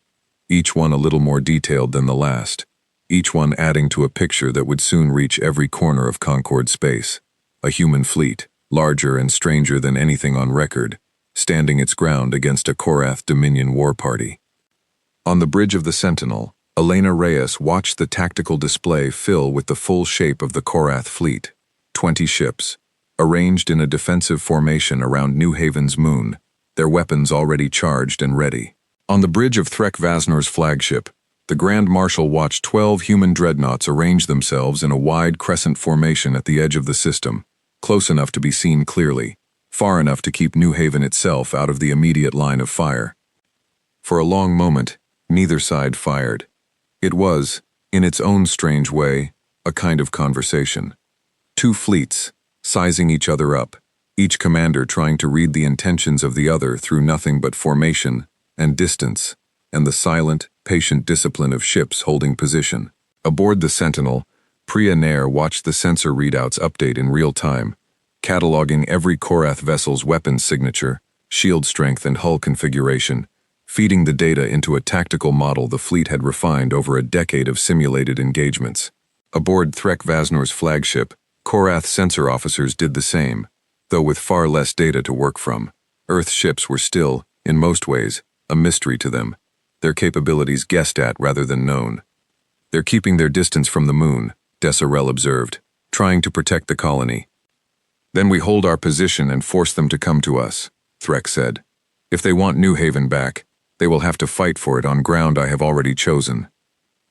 each one a little more detailed than the last, each one adding to a picture that would soon reach every corner of Concord space. A human fleet, larger and stranger than anything on record, standing its ground against a Korath Dominion war party. On the bridge of the Sentinel, Elena Reyes watched the tactical display fill with the full shape of the Korath fleet, 20 ships, arranged in a defensive formation around New Haven's moon, their weapons already charged and ready. On the bridge of Threk Vasnor's flagship, the Grand Marshal watched 12 human dreadnoughts arrange themselves in a wide crescent formation at the edge of the system, close enough to be seen clearly, far enough to keep New Haven itself out of the immediate line of fire. For a long moment, neither side fired. It was, in its own strange way, a kind of conversation. Two fleets, sizing each other up, each commander trying to read the intentions of the other through nothing but formation and distance, and the silent, patient discipline of ships holding position. Aboard the Sentinel, Priya Nair watched the sensor readouts update in real time, cataloging every Korath vessel's weapons signature, shield strength and hull configuration, feeding the data into a tactical model the fleet had refined over a decade of simulated engagements. Aboard Threk Vasnor's flagship, Korath sensor officers did the same, though with far less data to work from. Earth ships were still, in most ways, a mystery to them, their capabilities guessed at rather than known. "They're keeping their distance from the moon," Desirel observed, "trying to protect the colony." "Then we hold our position and force them to come to us," Threk said. "If they want New Haven back, they will have to fight for it on ground I have already chosen."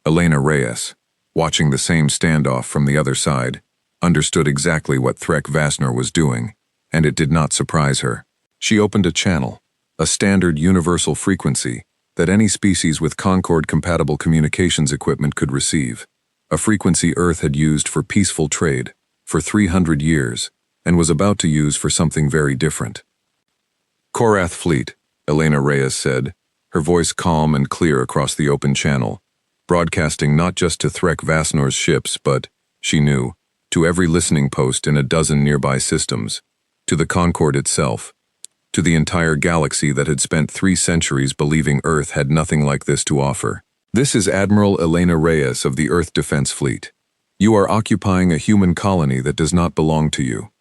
Elena Reyes, watching the same standoff from the other side, understood exactly what Threk Vasnor was doing, and it did not surprise her. She opened a channel, a standard universal frequency that any species with Concord-compatible communications equipment could receive, a frequency Earth had used for peaceful trade for 300 years and was about to use for something very different. "Korath Fleet," Elena Reyes said, her voice calm and clear across the open channel, broadcasting not just to Threk Vasnor's ships but, she knew, to every listening post in a dozen nearby systems, to the Concord itself, to the entire galaxy that had spent 3 centuries believing Earth had nothing like this to offer. "This is Admiral Elena Reyes of the Earth Defense Fleet. You are occupying a human colony that does not belong to you.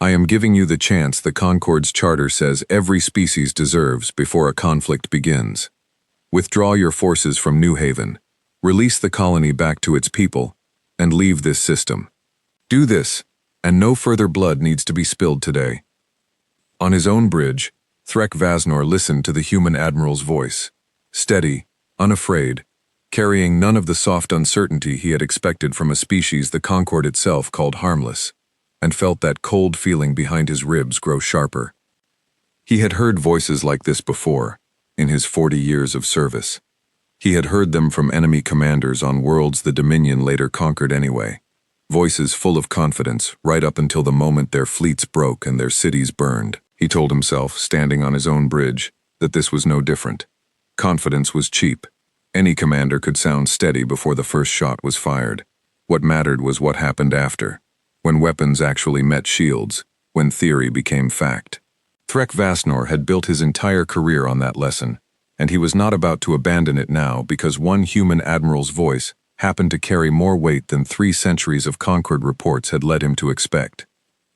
I am giving you the chance the Concord's charter says every species deserves before a conflict begins. Withdraw your forces from New Haven, release the colony back to its people, and leave this system. Do this, and no further blood needs to be spilled today." On his own bridge, Threk Vasnor listened to the human admiral's voice, steady, unafraid, carrying none of the soft uncertainty he had expected from a species the Concord itself called harmless, and felt that cold feeling behind his ribs grow sharper. He had heard voices like this before, in his 40 years of service. He had heard them from enemy commanders on worlds the Dominion later conquered anyway. voices full of confidence right up until the moment their fleets broke and their cities burned. He told himself, standing on his own bridge, that this was no different. Confidence was cheap. Any commander could sound steady before the first shot was fired. What mattered was what happened after, when weapons actually met shields, when theory became fact. Threk Vasnor had built his entire career on that lesson, and he was not about to abandon it now because one human admiral's voice happened to carry more weight than 3 centuries of Concord reports had led him to expect.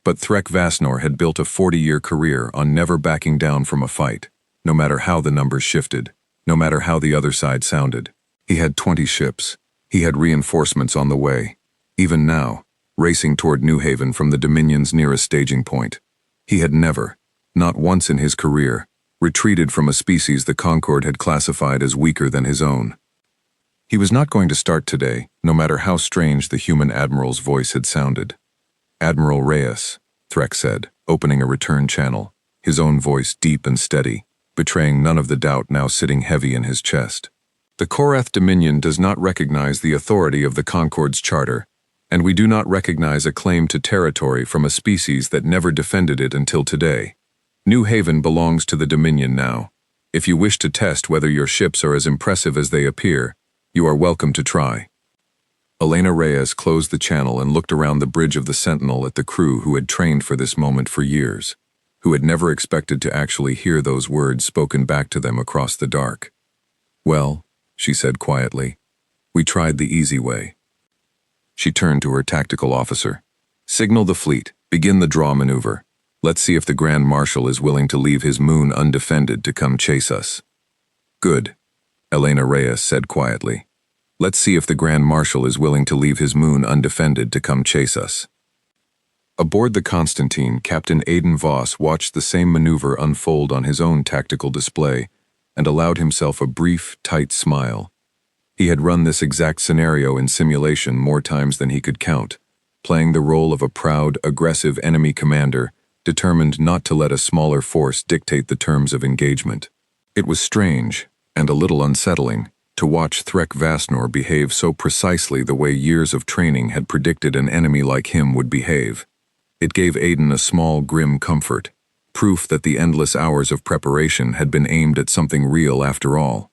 But Threk Vasnor had built a 40-year career on never backing down from a fight, no matter how the numbers shifted, no matter how the other side sounded. He had 20 ships. He had reinforcements on the way. Even now, racing toward New Haven from the Dominion's nearest staging point. He had never, not once in his career, retreated from a species the Concord had classified as weaker than his own. He was not going to start today, no matter how strange the human admiral's voice had sounded. "Admiral Reyes," Threk said, opening a return channel, his own voice deep and steady, betraying none of the doubt now sitting heavy in his chest. "The Korath Dominion does not recognize the authority of the Concord's charter, and we do not recognize a claim to territory from a species that never defended it until today. New Haven belongs to the Dominion now. If you wish to test whether your ships are as impressive as they appear, you are welcome to try." Elena Reyes closed the channel and looked around the bridge of the Sentinel at the crew who had trained for this moment for years, who had never expected to actually hear those words spoken back to them across the dark. "Well," she said quietly, "we tried the easy way." She turned to her tactical officer. "Signal the fleet. Begin the draw maneuver. Let's see if the Grand Marshal is willing to leave his moon undefended to come chase us." "Good," Elena Reyes said quietly. "Let's see if the Grand Marshal is willing to leave his moon undefended to come chase us." Aboard the Constantine, Captain Aidan Voss watched the same maneuver unfold on his own tactical display and allowed himself a brief, tight smile. He had run this exact scenario in simulation more times than he could count, playing the role of a proud, aggressive enemy commander, determined not to let a smaller force dictate the terms of engagement. It was strange, and a little unsettling, to watch Threk Vasnor behave so precisely the way years of training had predicted an enemy like him would behave. It gave Aidan a small, grim comfort, proof that the endless hours of preparation had been aimed at something real after all.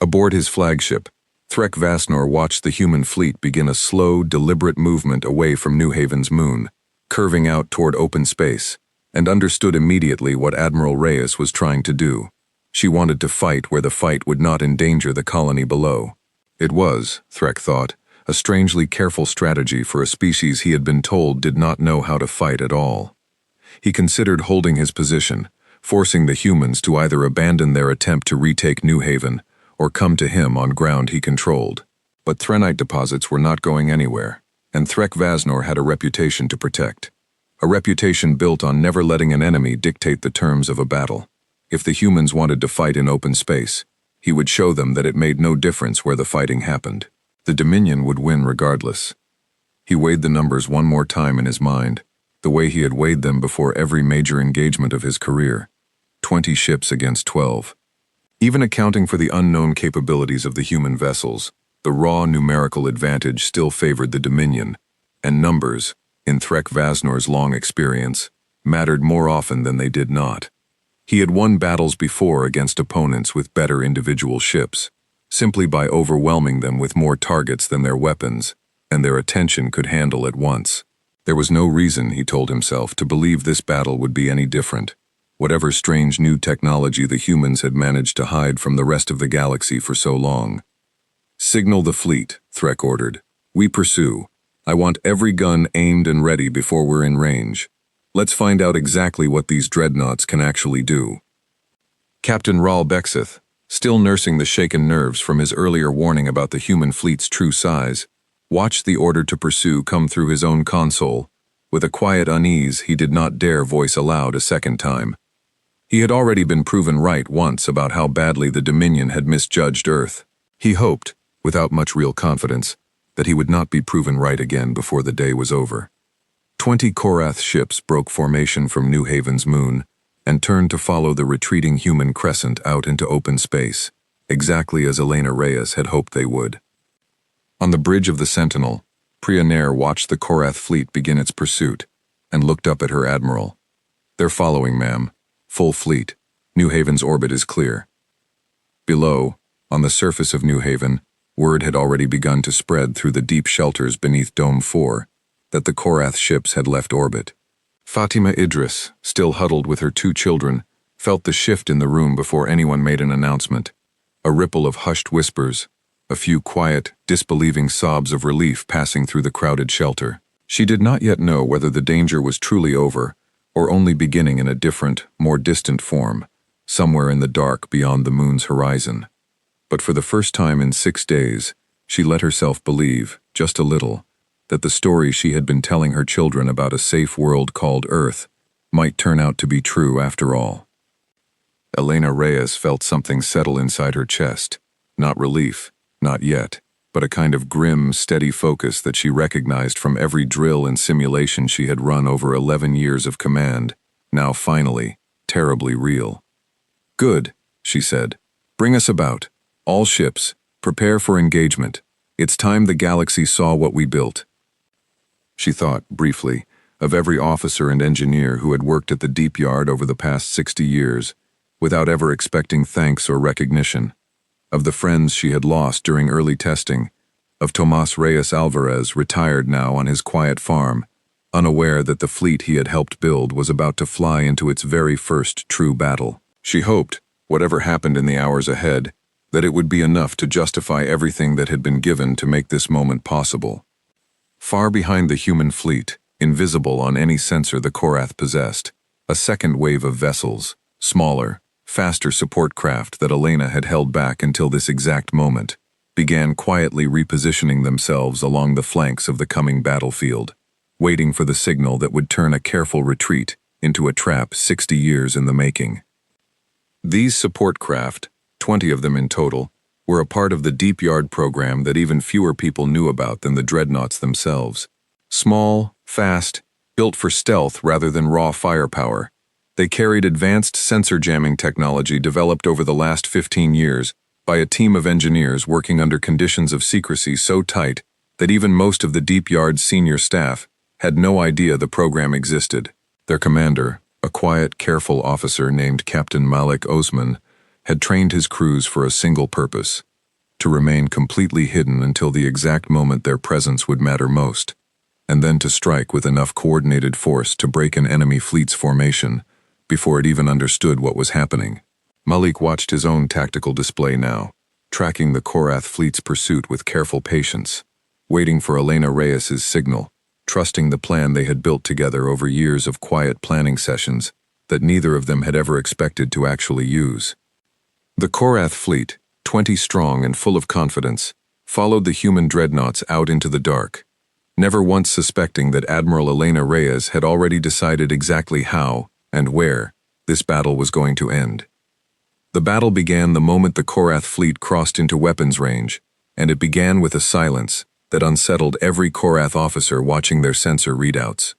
Aboard his flagship, Threk Vasnor watched the human fleet begin a slow, deliberate movement away from New Haven's moon, curving out toward open space, and understood immediately what Admiral Reyes was trying to do. She wanted to fight where the fight would not endanger the colony below. It was, Threk thought, a strangely careful strategy for a species he had been told did not know how to fight at all. He considered holding his position, forcing the humans to either abandon their attempt to retake New Haven or come to him on ground he controlled. But Threnite deposits were not going anywhere, and Threk Vasnor had a reputation to protect. A reputation built on never letting an enemy dictate the terms of a battle. If the humans wanted to fight in open space, he would show them that it made no difference where the fighting happened. The Dominion would win regardless. He weighed the numbers one more time in his mind, the way he had weighed them before every major engagement of his career. 20 ships against 12. Even accounting for the unknown capabilities of the human vessels, the raw numerical advantage still favored the Dominion, and numbers, in Threk Vasnor's long experience, mattered more often than they did not. He had won battles before against opponents with better individual ships, simply by overwhelming them with more targets than their weapons, and their attention could handle at once. There was no reason, he told himself, to believe this battle would be any different. Whatever strange new technology the humans had managed to hide from the rest of the galaxy for so long. "Signal the fleet," Threk ordered. "We pursue. I want every gun aimed and ready before we're in range. Let's find out exactly what these dreadnoughts can actually do." Captain Rahl Bexith, still nursing the shaken nerves from his earlier warning about the human fleet's true size, watched the order to pursue come through his own console, with a quiet unease he did not dare voice aloud a second time. He had already been proven right once about how badly the Dominion had misjudged Earth. He hoped, without much real confidence, that he would not be proven right again before the day was over. 20 Korath ships broke formation from New Haven's moon and turned to follow the retreating human crescent out into open space, exactly as Elena Reyes had hoped they would. On the bridge of the Sentinel, Priya Nair watched the Korath fleet begin its pursuit and looked up at her admiral. "They're following, ma'am. Full fleet. New Haven's orbit is clear." Below, on the surface of New Haven, word had already begun to spread through the deep shelters beneath Dome 4 that the Korath ships had left orbit. Fatima Idris, still huddled with her 2 children, felt the shift in the room before anyone made an announcement. A ripple of hushed whispers, a few quiet, disbelieving sobs of relief passing through the crowded shelter. She did not yet know whether the danger was truly over or only beginning in a different, more distant form, somewhere in the dark beyond the moon's horizon. But for the first time in 6 days, she let herself believe, just a little, that the story she had been telling her children about a safe world called Earth might turn out to be true after all. Elena Reyes felt something settle inside her chest. Not relief, not yet, but a kind of grim, steady focus that she recognized from every drill and simulation she had run over 11 years of command, now finally, terribly real. "Good," she said. "Bring us about. All ships, prepare for engagement. It's time the galaxy saw what we built." She thought, briefly, of every officer and engineer who had worked at the deep yard over the past 60 years, without ever expecting thanks or recognition, of the friends she had lost during early testing, of Tomas Reyes Alvarez, retired now on his quiet farm, unaware that the fleet he had helped build was about to fly into its very first true battle. She hoped, whatever happened in the hours ahead, that it would be enough to justify everything that had been given to make this moment possible. Far behind the human fleet, invisible on any sensor the Korath possessed, a second wave of vessels, smaller, faster support craft that Elena had held back until this exact moment, began quietly repositioning themselves along the flanks of the coming battlefield, waiting for the signal that would turn a careful retreat into a trap 60 years in the making. These support craft, 20 of them in total, were a part of the Deep Yard program that even fewer people knew about than the Dreadnoughts themselves. Small, fast, built for stealth rather than raw firepower, they carried advanced sensor jamming technology developed over the last 15 years by a team of engineers working under conditions of secrecy so tight that even most of the Deep Yard's senior staff had no idea the program existed. Their commander, a quiet, careful officer named Captain Malik Osman, had trained his crews for a single purpose: to remain completely hidden until the exact moment their presence would matter most, and then to strike with enough coordinated force to break an enemy fleet's formation before it even understood what was happening. Malik watched his own tactical display now, tracking the Korath fleet's pursuit with careful patience, waiting for Elena Reyes's signal, trusting the plan they had built together over years of quiet planning sessions that neither of them had ever expected to actually use. The Korath fleet, 20 strong and full of confidence, followed the human dreadnoughts out into the dark, never once suspecting that Admiral Elena Reyes had already decided exactly how and where this battle was going to end. The battle began the moment the Korath fleet crossed into weapons range, and it began with a silence that unsettled every Korath officer watching their sensor readouts.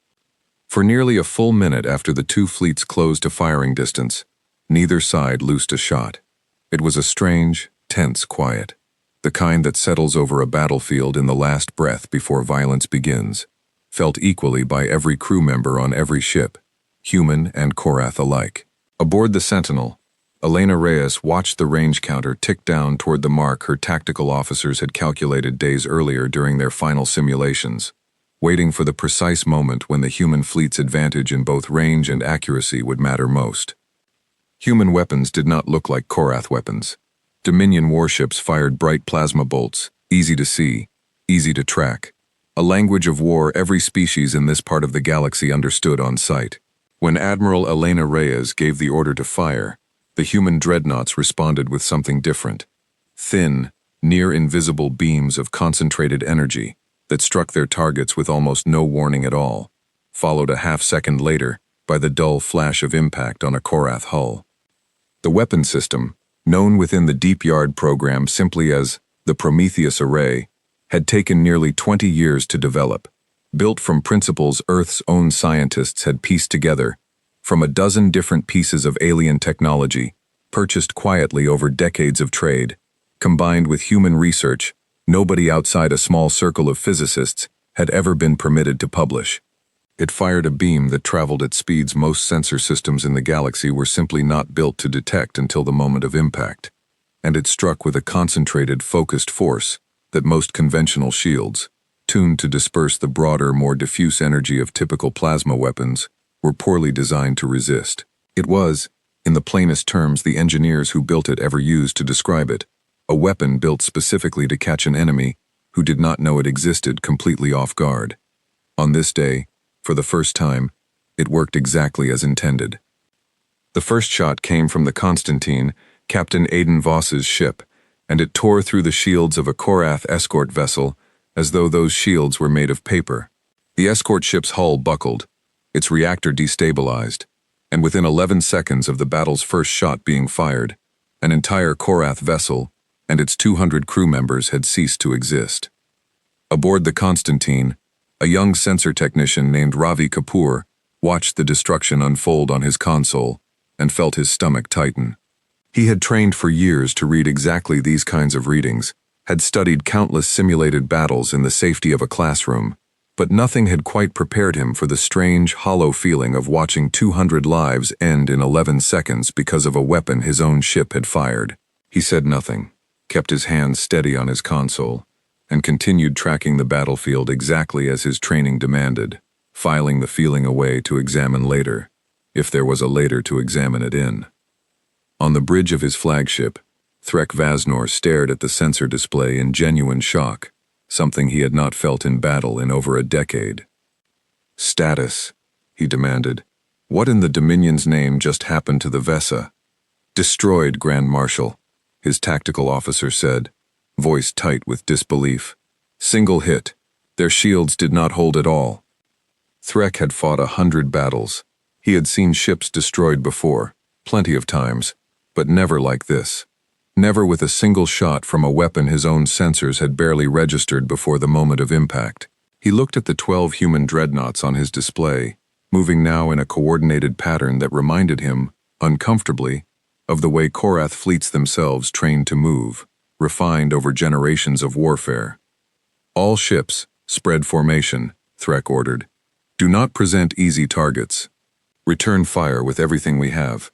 For nearly a full minute after the two fleets closed to firing distance, neither side loosed a shot. It was a strange, tense quiet, the kind that settles over a battlefield in the last breath before violence begins, felt equally by every crew member on every ship, human and Korath alike. Aboard the Sentinel, Elena Reyes watched the range counter tick down toward the mark her tactical officers had calculated days earlier during their final simulations, waiting for the precise moment when the human fleet's advantage in both range and accuracy would matter most. Human weapons did not look like Korath weapons. Dominion warships fired bright plasma bolts, easy to see, easy to track, a language of war every species in this part of the galaxy understood on sight. When Admiral Elena Reyes gave the order to fire, the human dreadnoughts responded with something different. Thin, near-invisible beams of concentrated energy that struck their targets with almost no warning at all, followed a half-second later by the dull flash of impact on a Korath hull. The weapon system, known within the Deep Yard program simply as the Prometheus Array, had taken nearly 20 years to develop, built from principles Earth's own scientists had pieced together from a dozen different pieces of alien technology, purchased quietly over decades of trade, combined with human research nobody outside a small circle of physicists had ever been permitted to publish. It fired a beam that traveled at speeds most sensor systems in the galaxy were simply not built to detect until the moment of impact, and it struck with a concentrated, focused force that most conventional shields, tuned to disperse the broader, more diffuse energy of typical plasma weapons, were poorly designed to resist. It was, in the plainest terms the engineers who built it ever used to describe it, a weapon built specifically to catch an enemy who did not know it existed completely off guard. On this day, for the first time, it worked exactly as intended. The first shot came from the Constantine, Captain Aiden Voss's ship, and it tore through the shields of a Korath escort vessel as though those shields were made of paper. The escort ship's hull buckled, its reactor destabilized, and within 11 seconds of the battle's first shot being fired, an entire Korath vessel and its 200 crew members had ceased to exist. Aboard the Constantine, a young sensor technician named Ravi Kapoor watched the destruction unfold on his console and felt his stomach tighten. He had trained for years to read exactly these kinds of readings, had studied countless simulated battles in the safety of a classroom, but nothing had quite prepared him for the strange, hollow feeling of watching 200 lives end in 11 seconds because of a weapon his own ship had fired. He said nothing, kept his hands steady on his console, and continued tracking the battlefield exactly as his training demanded, filing the feeling away to examine later, if there was a later to examine it in. On the bridge of his flagship, Threk Vasnor stared at the sensor display in genuine shock, something he had not felt in battle in over a decade. "Status," he demanded. "What in the Dominion's name just happened to the Vesa?" "Destroyed, Grand Marshal," his tactical officer said, voice tight with disbelief. "Single hit. Their shields did not hold at all." Threk had fought 100 battles. He had seen ships destroyed before, plenty of times, but never like this. Never with a single shot from a weapon his own sensors had barely registered before the moment of impact. He looked at the 12 human dreadnoughts on his display, moving now in a coordinated pattern that reminded him, uncomfortably, of the way Korath fleets themselves trained to move, refined over generations of warfare. "All ships, spread formation," Threk ordered. "Do not present easy targets. Return fire with everything we have."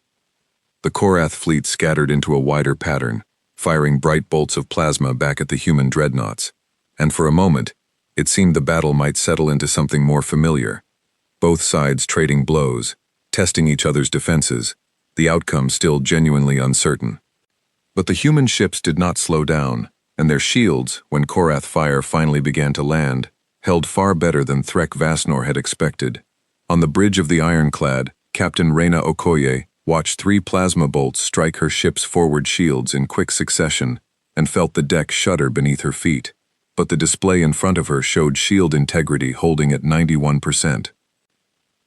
The Korath fleet scattered into a wider pattern, firing bright bolts of plasma back at the human dreadnoughts, and for a moment, it seemed the battle might settle into something more familiar. Both sides trading blows, testing each other's defenses, the outcome still genuinely uncertain. But the human ships did not slow down, and their shields, when Korath fire finally began to land, held far better than Threk Vasnor had expected. On the bridge of the ironclad, Captain Reina Okoye watched 3 plasma bolts strike her ship's forward shields in quick succession and felt the deck shudder beneath her feet, but the display in front of her showed shield integrity holding at 91%.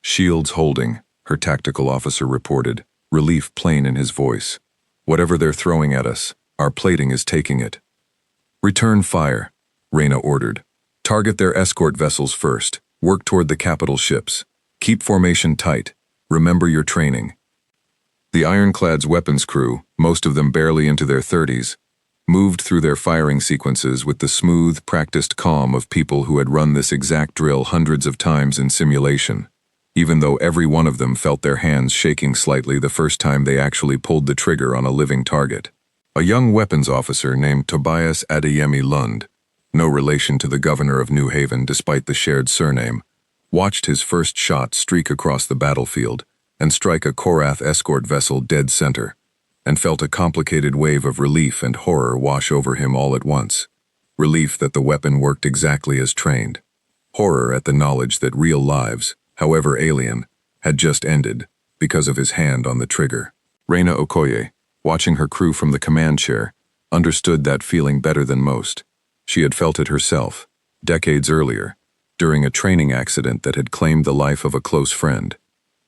"Shields holding," her tactical officer reported, relief plain in his voice. "Whatever they're throwing at us, our plating is taking it." "Return fire," Reina ordered. "Target their escort vessels first. Work toward the capital ships. Keep formation tight. Remember your training." The ironclad's weapons crew, most of them barely into their 30s, moved through their firing sequences with the smooth, practiced calm of people who had run this exact drill hundreds of times in simulation, even though every one of them felt their hands shaking slightly the first time they actually pulled the trigger on a living target. A young weapons officer named Tobias Adeyemi Lund, no relation to the governor of New Haven despite the shared surname, watched his first shot streak across the battlefield and strike a Korath escort vessel dead center, and felt a complicated wave of relief and horror wash over him all at once. Relief that the weapon worked exactly as trained. Horror at the knowledge that real lives, however alien, had just ended because of his hand on the trigger. Reina Okoye, watching her crew from the command chair, understood that feeling better than most. She had felt it herself, decades earlier, during a training accident that had claimed the life of a close friend,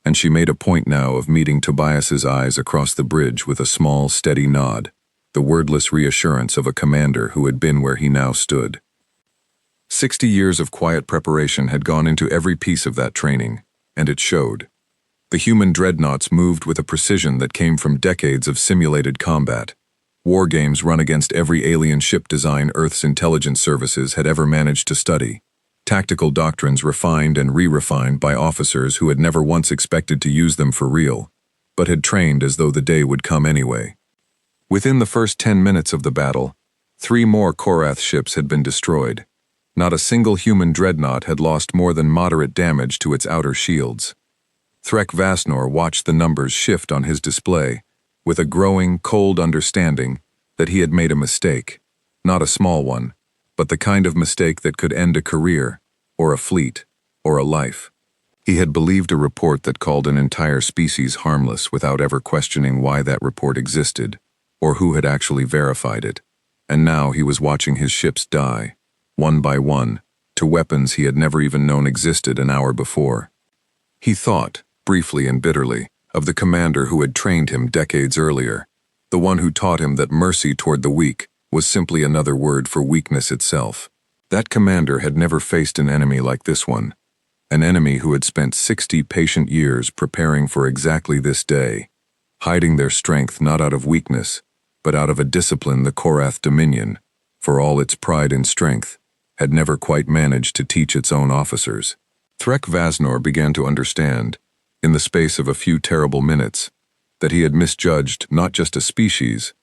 and she made a point now of meeting Tobias's eyes across the bridge with a small, steady nod, the wordless reassurance of a commander who had been where he now stood. 60 years of quiet preparation had gone into every piece of that training, and it showed. The human dreadnoughts moved with a precision that came from decades of simulated combat, war games run against every alien ship design Earth's intelligence services had ever managed to study. Tactical doctrines refined and re-refined by officers who had never once expected to use them for real, but had trained as though the day would come anyway. Within the first 10 minutes of the battle, 3 more Korath ships had been destroyed. Not a single human dreadnought had lost more than moderate damage to its outer shields. Threk Vasnor watched the numbers shift on his display, with a growing, cold understanding that he had made a mistake. Not a small one, but the kind of mistake that could end a career, or a fleet, or a life. He had believed a report that called an entire species harmless without ever questioning why that report existed, or who had actually verified it, and now he was watching his ships die, one by one, to weapons he had never even known existed an hour before. He thought, briefly and bitterly, of the commander who had trained him decades earlier, the one who taught him that mercy toward the weak was simply another word for weakness itself. That commander had never faced an enemy like this one, an enemy who had spent 60 patient years preparing for exactly this day, hiding their strength not out of weakness, but out of a discipline the Korath Dominion, for all its pride and strength, had never quite managed to teach its own officers. Threk Vasnor began to understand, in the space of a few terrible minutes, that he had misjudged not just a species,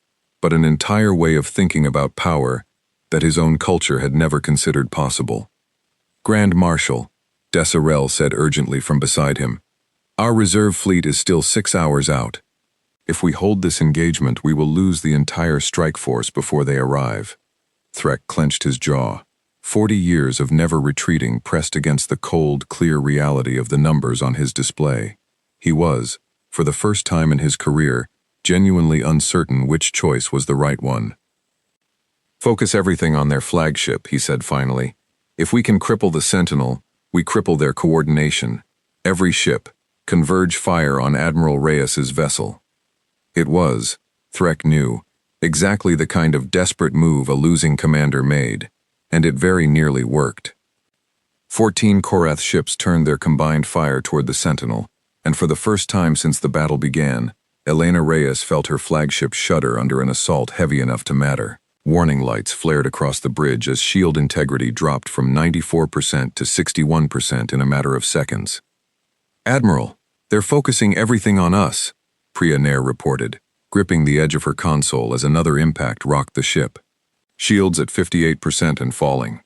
but an entire way of thinking about power that his own culture had never considered possible. Grand Marshal, Desirel said urgently from beside him, "Our reserve fleet is still 6 hours out. If we hold this engagement, we will lose the entire strike force before they arrive." Threk clenched his jaw. 40 years of never retreating pressed against the cold, clear reality of the numbers on his display. He was, for the first time in his career, genuinely uncertain which choice was the right one. "Focus everything on their flagship," he said finally. "If we can cripple the Sentinel, we cripple their coordination. Every ship, converge fire on Admiral Reyes's vessel." It was, Threk knew, exactly the kind of desperate move a losing commander made, and it very nearly worked. 14 Korath ships turned their combined fire toward the Sentinel, and for the first time since the battle began, Elena Reyes felt her flagship shudder under an assault heavy enough to matter. Warning lights flared across the bridge as shield integrity dropped from 94% to 61% in a matter of seconds. "Admiral, they're focusing everything on us," Priya Nair reported, gripping the edge of her console as another impact rocked the ship. Shields at 58% and falling.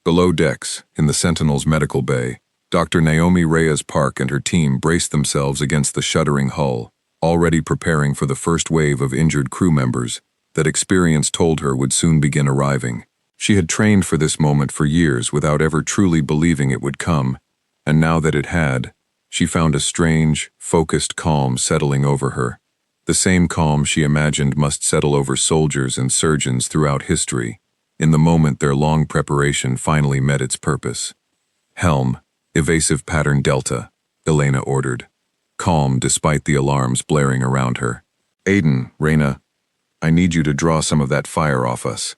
Below decks, in the Sentinel's medical bay, Dr. Naomi Reyes Park and her team braced themselves against the shuddering hull, already preparing for the first wave of injured crew members that experience told her would soon begin arriving. She had trained for this moment for years without ever truly believing it would come, and now that it had, she found a strange, focused calm settling over her. The same calm she imagined must settle over soldiers and surgeons throughout history, in the moment their long preparation finally met its purpose. "Helm, evasive pattern Delta," Elena ordered, calm despite the alarms blaring around her. "Aiden, Reyna, I need you to draw some of that fire off us."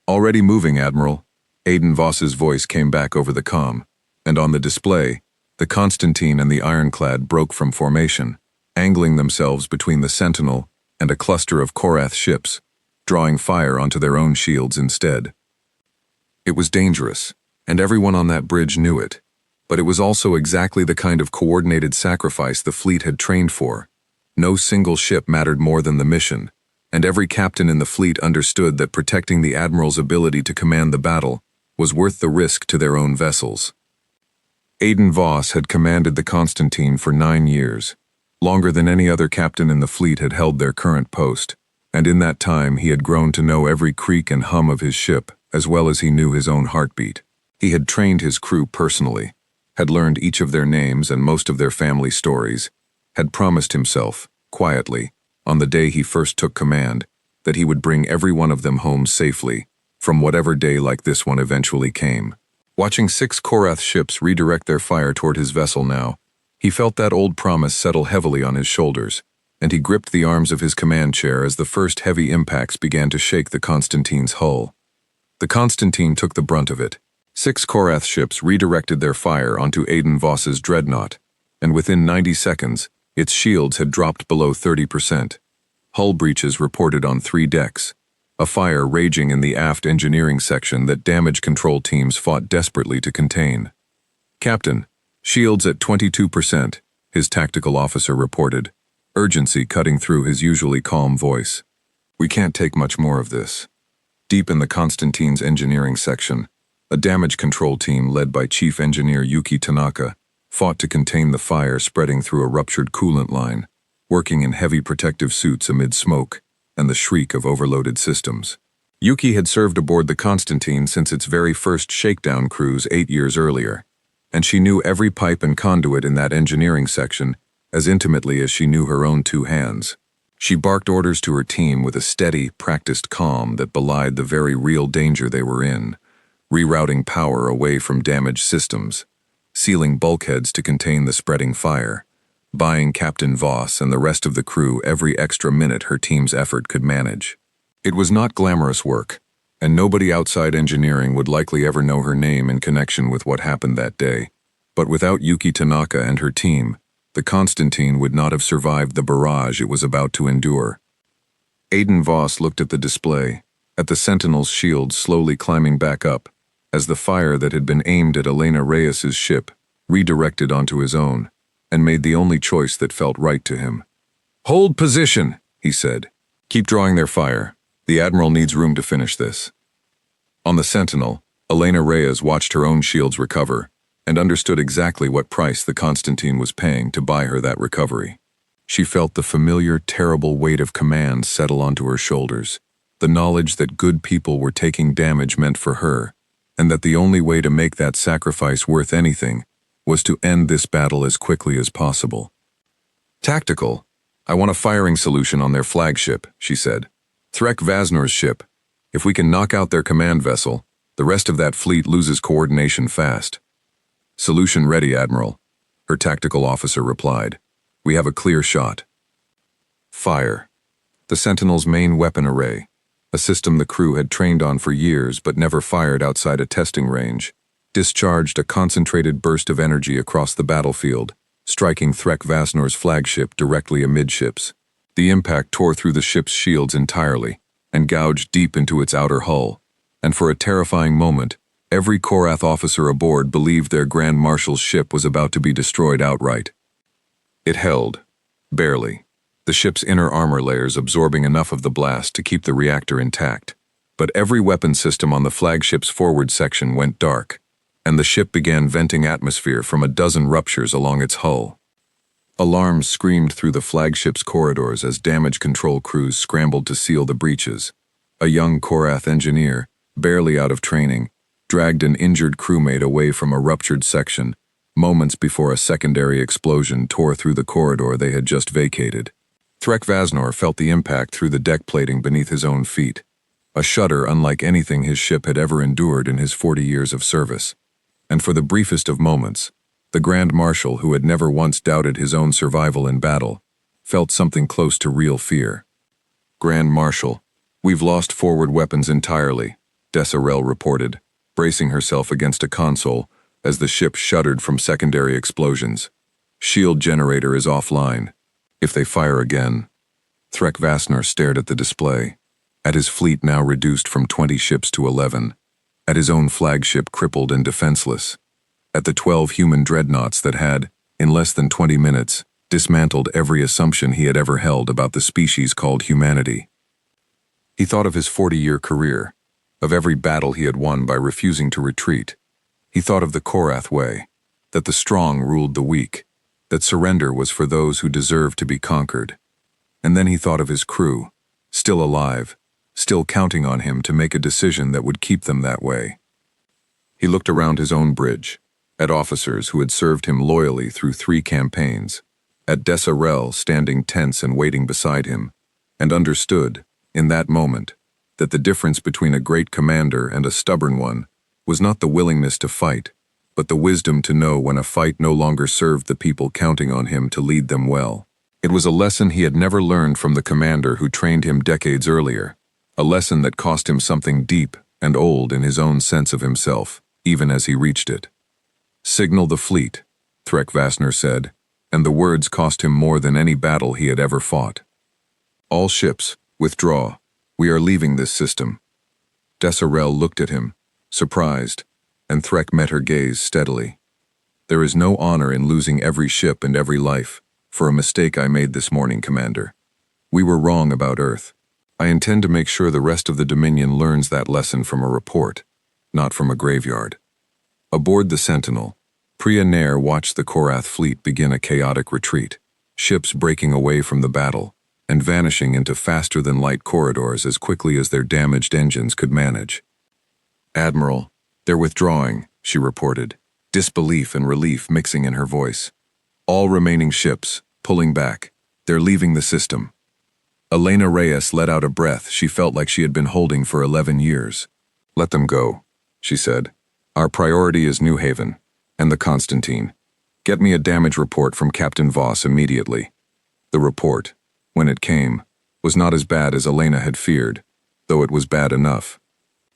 "Already moving, Admiral." Aiden Voss's voice came back over the comm, and on the display, the Constantine and the Ironclad broke from formation, angling themselves between the Sentinel and a cluster of Korath ships, drawing fire onto their own shields instead. It was dangerous, and everyone on that bridge knew it, but it was also exactly the kind of coordinated sacrifice the fleet had trained for. No single ship mattered more than the mission, and every captain in the fleet understood that protecting the Admiral's ability to command the battle was worth the risk to their own vessels. Aiden Voss had commanded the Constantine for 9 years, longer than any other captain in the fleet had held their current post, and in that time he had grown to know every creak and hum of his ship as well as he knew his own heartbeat. He had trained his crew personally, had learned each of their names and most of their family stories, had promised himself, quietly, on the day he first took command, that he would bring every one of them home safely, from whatever day like this one eventually came. Watching 6 Korath ships redirect their fire toward his vessel now, he felt that old promise settle heavily on his shoulders, and he gripped the arms of his command chair as the first heavy impacts began to shake the Constantine's hull. The Constantine took the brunt of it. 6 Korath ships redirected their fire onto Aiden Voss's Dreadnought, and within 90 seconds, its shields had dropped below 30%. Hull breaches reported on 3 decks. a fire raging in the aft engineering section that damage control teams fought desperately to contain. "Captain, shields at 22%, his tactical officer reported, urgency cutting through his usually calm voice. "We can't take much more of this." Deep in the Constantine's engineering section, a damage control team led by Chief Engineer Yuki Tanaka fought to contain the fire spreading through a ruptured coolant line, working in heavy protective suits amid smoke and the shriek of overloaded systems. Yuki had served aboard the Constantine since its very first shakedown cruise 8 years earlier, and she knew every pipe and conduit in that engineering section as intimately as she knew her own two hands. She barked orders to her team with a steady, practiced calm that belied the very real danger they were in, rerouting power away from damaged systems, sealing bulkheads to contain the spreading fire, buying Captain Voss and the rest of the crew every extra minute her team's effort could manage. It was not glamorous work, and nobody outside engineering would likely ever know her name in connection with what happened that day. But without Yuki Tanaka and her team, the Constantine would not have survived the barrage it was about to endure. Aiden Voss looked at the display, at the Sentinel's shield slowly climbing back up, as the fire that had been aimed at Elena Reyes's ship redirected onto his own, and made the only choice that felt right to him. "Hold position," he said. "Keep drawing their fire. The Admiral needs room to finish this." On the Sentinel, Elena Reyes watched her own shields recover, and understood exactly what price the Constantine was paying to buy her that recovery. She felt the familiar, terrible weight of command settle onto her shoulders, the knowledge that good people were taking damage meant for her, and that the only way to make that sacrifice worth anything was to end this battle as quickly as possible. "Tactical, I want a firing solution on their flagship," she said. "Threk Vasnor's ship. If we can knock out their command vessel, the rest of that fleet loses coordination fast." "Solution ready, Admiral," her tactical officer replied. "We have a clear shot." Fire. The Sentinel's main weapon array, a system the crew had trained on for years but never fired outside a testing range, discharged a concentrated burst of energy across the battlefield, striking Threk Vasnor's flagship directly amidships. The impact tore through the ship's shields entirely and gouged deep into its outer hull, and for a terrifying moment, every Korath officer aboard believed their Grand Marshal's ship was about to be destroyed outright. It held, barely, the ship's inner armor layers absorbing enough of the blast to keep the reactor intact. But every weapon system on the flagship's forward section went dark, and the ship began venting atmosphere from a dozen ruptures along its hull. Alarms screamed through the flagship's corridors as damage control crews scrambled to seal the breaches. A young Korath engineer, barely out of training, dragged an injured crewmate away from a ruptured section, moments before a secondary explosion tore through the corridor they had just vacated. Threk Vasnor felt the impact through the deck plating beneath his own feet, a shudder unlike anything his ship had ever endured in his 40 years of service. And for the briefest of moments, the Grand Marshal, who had never once doubted his own survival in battle, felt something close to real fear. "Grand Marshal, we've lost forward weapons entirely," Desirel reported, bracing herself against a console as the ship shuddered from secondary explosions. "Shield generator is offline. If they fire again..." Threk Vasnor stared at the display, at his fleet now reduced from 20 ships to 11, at his own flagship crippled and defenseless, at the 12 human dreadnoughts that had, in less than 20 minutes, dismantled every assumption he had ever held about the species called humanity. He thought of his 40-year career, of every battle he had won by refusing to retreat. He thought of the Korath way, that the strong ruled the weak, that surrender was for those who deserved to be conquered. And then he thought of his crew, still alive, still counting on him to make a decision that would keep them that way. He looked around his own bridge, at officers who had served him loyally through 3 campaigns, at Desirel standing tense and waiting beside him, and understood, in that moment, that the difference between a great commander and a stubborn one was not the willingness to fight, but the wisdom to know when a fight no longer served the people counting on him to lead them well. It was a lesson he had never learned from the commander who trained him decades earlier, a lesson that cost him something deep and old in his own sense of himself, even as he reached it. "Signal the fleet," Threk Vasnor said, and the words cost him more than any battle he had ever fought. "All ships, withdraw. We are leaving this system. Desirel looked at him, surprised, and Threk met her gaze steadily. There is no honor in losing every ship and every life, for a mistake I made this morning, Commander. We were wrong about Earth. I intend to make sure the rest of the Dominion learns that lesson from a report, not from a graveyard. Aboard the Sentinel, Priya Nair watched the Korath fleet begin a chaotic retreat, ships breaking away from the battle and vanishing into faster-than-light corridors as quickly as their damaged engines could manage. "Admiral, they're withdrawing," she reported, disbelief and relief mixing in her voice. "All remaining ships, pulling back. They're leaving the system." Elena Reyes let out a breath she felt like she had been holding for 11 years. "Let them go," she said. "Our priority is New Haven and the Constantine. Get me a damage report from Captain Voss immediately." The report, when it came, was not as bad as Elena had feared, though it was bad enough.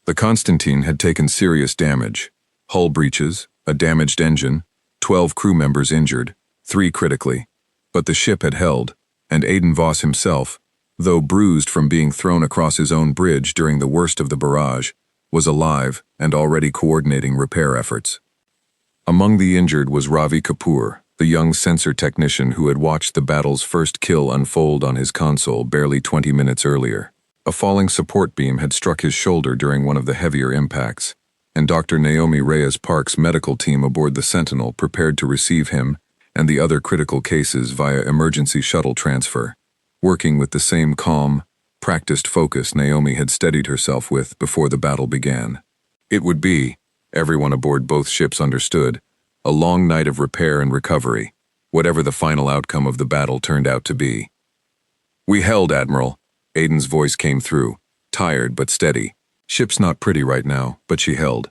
The Constantine had taken serious damage: hull breaches, a damaged engine, 12 crew members injured, 3 critically. But the ship had held, and Aiden Voss himself, though bruised from being thrown across his own bridge during the worst of the barrage, was alive and already coordinating repair efforts. Among the injured was Ravi Kapoor, the young sensor technician who had watched the battle's first kill unfold on his console barely 20 minutes earlier. A falling support beam had struck his shoulder during one of the heavier impacts, and Dr. Naomi Reyes Park's medical team aboard the Sentinel prepared to receive him and the other critical cases via emergency shuttle transfer, working with the same calm, practiced focus Naomi had steadied herself with before the battle began. It would be, everyone aboard both ships understood, a long night of repair and recovery, whatever the final outcome of the battle turned out to be. "We held, Admiral," Aiden's voice came through, tired but steady. "Ship's not pretty right now, but she held."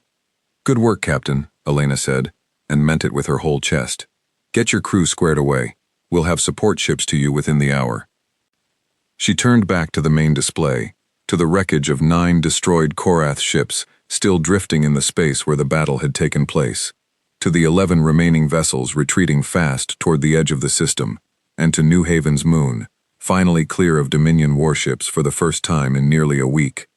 "Good work, Captain," Elena said, and meant it with her whole chest. "Get your crew squared away. We'll have support ships to you within the hour." She turned back to the main display, to the wreckage of 9 destroyed Korath ships still drifting in the space where the battle had taken place, to the 11 remaining vessels retreating fast toward the edge of the system, and to New Haven's moon, finally clear of Dominion warships for the first time in nearly a week.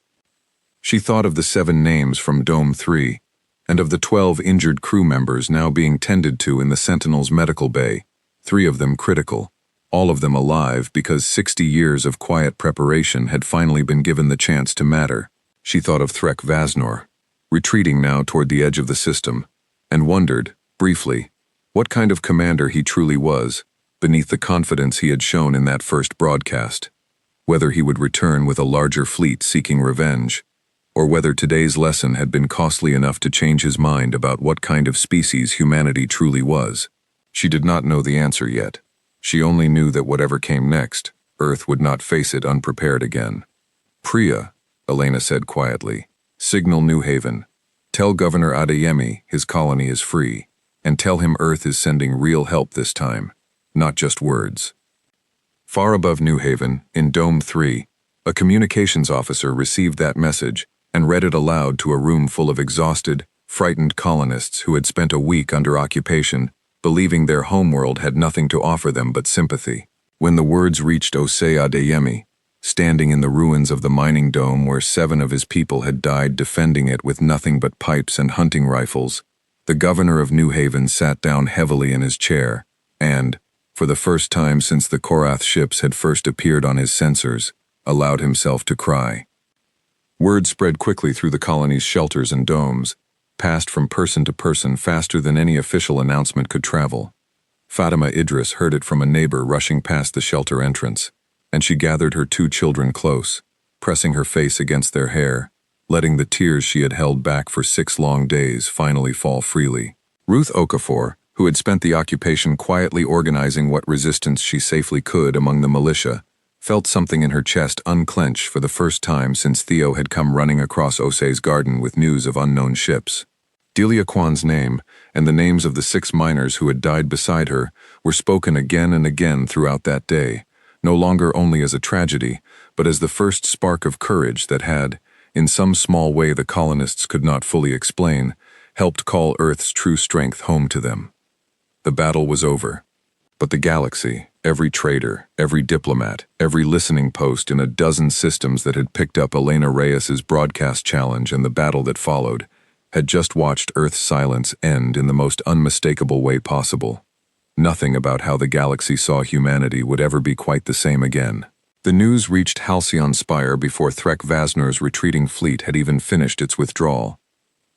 She thought of the 7 names from Dome 3, and of the 12 injured crew members now being tended to in the Sentinel's medical bay, 3 of them critical, all of them alive because 60 years of quiet preparation had finally been given the chance to matter. She thought of Threk Vasnor, retreating now toward the edge of the system, and wondered, briefly, what kind of commander he truly was, beneath the confidence he had shown in that first broadcast, whether he would return with a larger fleet seeking revenge, or whether today's lesson had been costly enough to change his mind about what kind of species humanity truly was. She did not know the answer yet. She only knew that whatever came next, Earth would not face it unprepared again. "Priya," Elena said quietly, "signal New Haven. Tell Governor Adeyemi his colony is free, and tell him Earth is sending real help this time, not just words." Far above New Haven, in Dome 3, a communications officer received that message and read it aloud to a room full of exhausted, frightened colonists who had spent a week under occupation, believing their homeworld had nothing to offer them but sympathy. When the words reached Osei Adeyemi, standing in the ruins of the mining dome where 7 of his people had died defending it with nothing but pipes and hunting rifles, the governor of New Haven sat down heavily in his chair and, for the first time since the Korath ships had first appeared on his sensors, allowed himself to cry. Word spread quickly through the colony's shelters and domes, passed from person to person faster than any official announcement could travel. Fatima Idris heard it from a neighbor rushing past the shelter entrance, and she gathered her 2 children close, pressing her face against their hair, letting the tears she had held back for 6 long days finally fall freely. Ruth Okafor, who had spent the occupation quietly organizing what resistance she safely could among the militia, felt something in her chest unclench for the first time since Theo had come running across Osei's garden with news of unknown ships. Delia Kwan's name, and the names of the 6 miners who had died beside her, were spoken again and again throughout that day, no longer only as a tragedy, but as the first spark of courage that had, in some small way the colonists could not fully explain, helped call Earth's true strength home to them. The battle was over, but the galaxy, every trader, every diplomat, every listening post in a dozen systems that had picked up Elena Reyes's broadcast challenge and the battle that followed, had just watched Earth's silence end in the most unmistakable way possible. Nothing about how the galaxy saw humanity would ever be quite the same again. The news reached Halcyon Spire before Threk Vasnor's retreating fleet had even finished its withdrawal.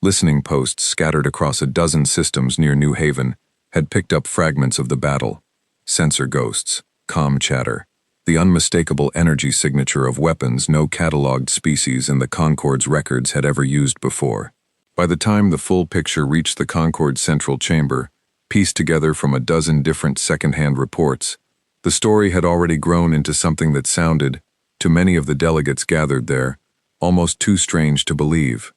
Listening posts scattered across a dozen systems near New Haven had picked up fragments of the battle, sensor ghosts, comm chatter, the unmistakable energy signature of weapons no catalogued species in the Concorde's records had ever used before. By the time the full picture reached the Concorde's central chamber, pieced together from a dozen different second-hand reports, the story had already grown into something that sounded, to many of the delegates gathered there, almost too strange to believe.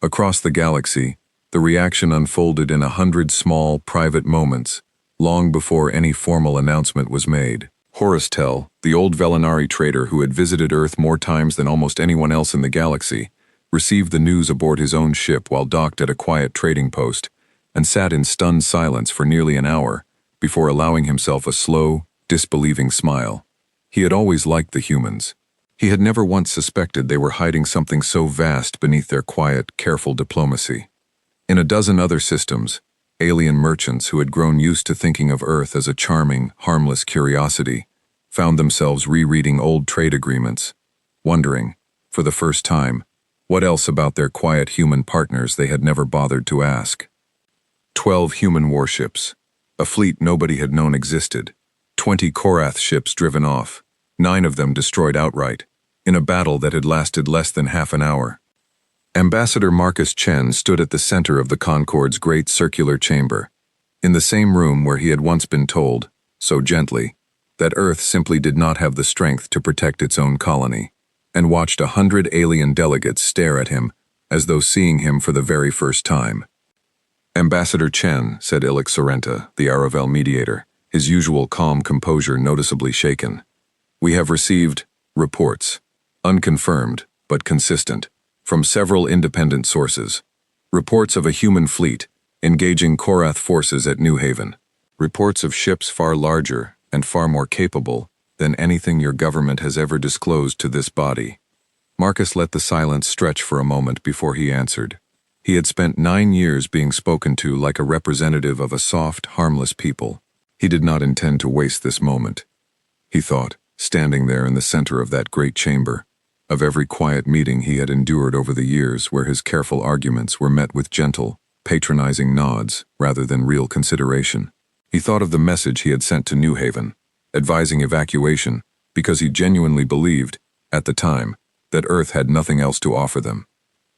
Across the galaxy, the reaction unfolded in 100 small, private moments, long before any formal announcement was made. Horace Tell, the old Velinari trader who had visited Earth more times than almost anyone else in the galaxy, received the news aboard his own ship while docked at a quiet trading post, and sat in stunned silence for nearly an hour before allowing himself a slow, disbelieving smile. He had always liked the humans. He had never once suspected they were hiding something so vast beneath their quiet, careful diplomacy. In a dozen other systems, alien merchants who had grown used to thinking of Earth as a charming, harmless curiosity found themselves rereading old trade agreements, wondering, for the first time, what else about their quiet human partners they had never bothered to ask. 12 human warships, a fleet nobody had known existed, 20 Korath ships driven off, 9 of them destroyed outright, in a battle that had lasted less than half an hour. Ambassador Marcus Chen stood at the center of the Concorde's great circular chamber, in the same room where he had once been told, so gently, that Earth simply did not have the strength to protect its own colony, and watched 100 alien delegates stare at him as though seeing him for the very first time. Ambassador Chen, said Illich Sorrenta, the Aravel mediator, his usual calm composure noticeably shaken. We have received reports, unconfirmed but consistent, from several independent sources. Reports of a human fleet engaging Korath forces at New Haven. Reports of ships far larger and far more capable than anything your government has ever disclosed to this body. Marcus let the silence stretch for a moment before he answered. He had spent 9 years being spoken to like a representative of a soft, harmless people. He did not intend to waste this moment. He thought, standing there in the center of that great chamber, of every quiet meeting he had endured over the years where his careful arguments were met with gentle, patronizing nods rather than real consideration. He thought of the message he had sent to New Haven, advising evacuation because he genuinely believed, at the time, that Earth had nothing else to offer them.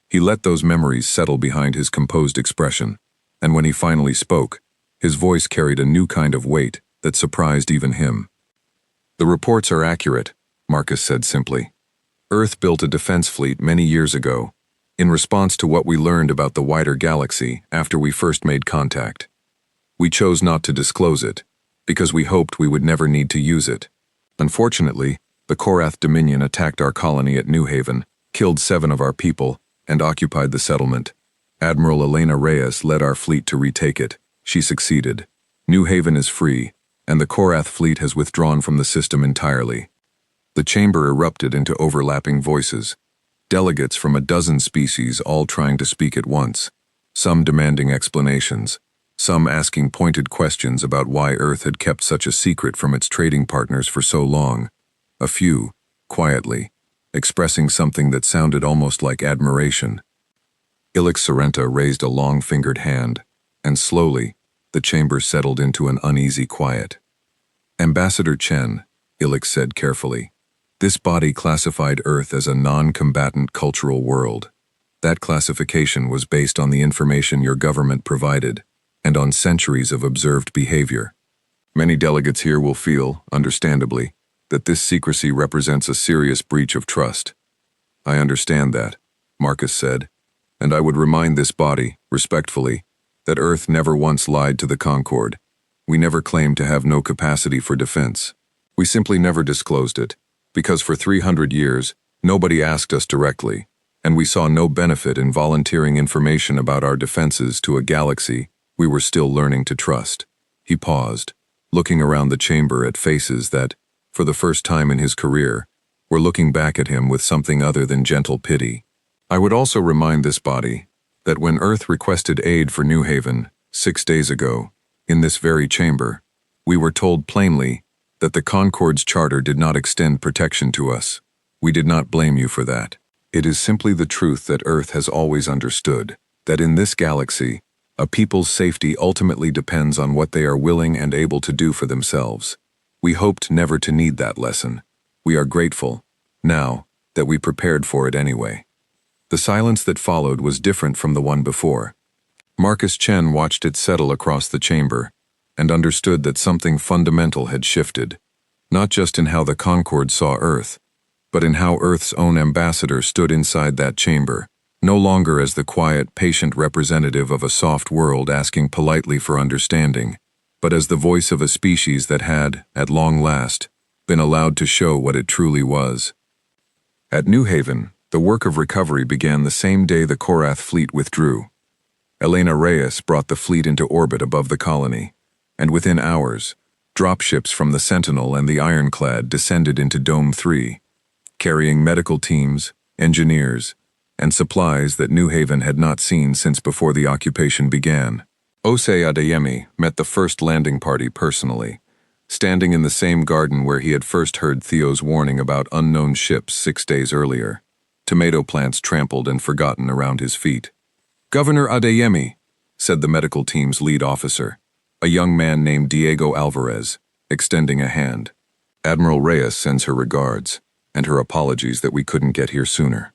He let those memories settle behind his composed expression, and when he finally spoke, his voice carried a new kind of weight that surprised even him. The reports are accurate, Marcus said simply. Earth built a defense fleet many years ago, in response to what we learned about the wider galaxy after we first made contact. We chose not to disclose it, because we hoped we would never need to use it. Unfortunately, the Korath Dominion attacked our colony at New Haven, killed 7 of our people, and occupied the settlement. Admiral Elena Reyes led our fleet to retake it. She succeeded. New Haven is free, and the Korath fleet has withdrawn from the system entirely. The chamber erupted into overlapping voices, delegates from a dozen species all trying to speak at once, some demanding explanations, some asking pointed questions about why Earth had kept such a secret from its trading partners for so long, a few, quietly, expressing something that sounded almost like admiration. Illich Sorrenta raised a long-fingered hand, and slowly, the chamber settled into an uneasy quiet. Ambassador Chen, Illich said carefully, this body classified Earth as a non-combatant cultural world. That classification was based on the information your government provided, and on centuries of observed behavior. Many delegates here will feel, understandably, that this secrecy represents a serious breach of trust. I understand that, Marcus said, and I would remind this body, respectfully, that Earth never once lied to the Concorde. We never claimed to have no capacity for defense. We simply never disclosed it, because for 300 years, nobody asked us directly, and we saw no benefit in volunteering information about our defenses to a galaxy we were still learning to trust. He paused, looking around the chamber at faces that, for the first time in his career, were looking back at him with something other than gentle pity. I would also remind this body that when Earth requested aid for New Haven 6 days ago, in this very chamber, we were told plainly that the Concord's charter did not extend protection to us. We did not blame you for that. It is simply the truth that Earth has always understood, that in this galaxy, a people's safety ultimately depends on what they are willing and able to do for themselves. We hoped never to need that lesson. We are grateful, now, that we prepared for it anyway. The silence that followed was different from the one before. Marcus Chen watched it settle across the chamber, and understood that something fundamental had shifted, not just in how the Concord saw Earth, but in how Earth's own ambassador stood inside that chamber, no longer as the quiet, patient representative of a soft world asking politely for understanding, but as the voice of a species that had, at long last, been allowed to show what it truly was. At New Haven, the work of recovery began the same day the Korath fleet withdrew. Elena Reyes brought the fleet into orbit above the colony, and within hours, dropships from the Sentinel and the Ironclad descended into Dome 3, carrying medical teams, engineers, and supplies that New Haven had not seen since before the occupation began. Osei Adeyemi met the first landing party personally, standing in the same garden where he had first heard Theo's warning about unknown ships 6 days earlier, tomato plants trampled and forgotten around his feet. "Governor Adeyemi," said the medical team's lead officer, a young man named Diego Alvarez, extending a hand. "Admiral Reyes sends her regards, and her apologies that we couldn't get here sooner."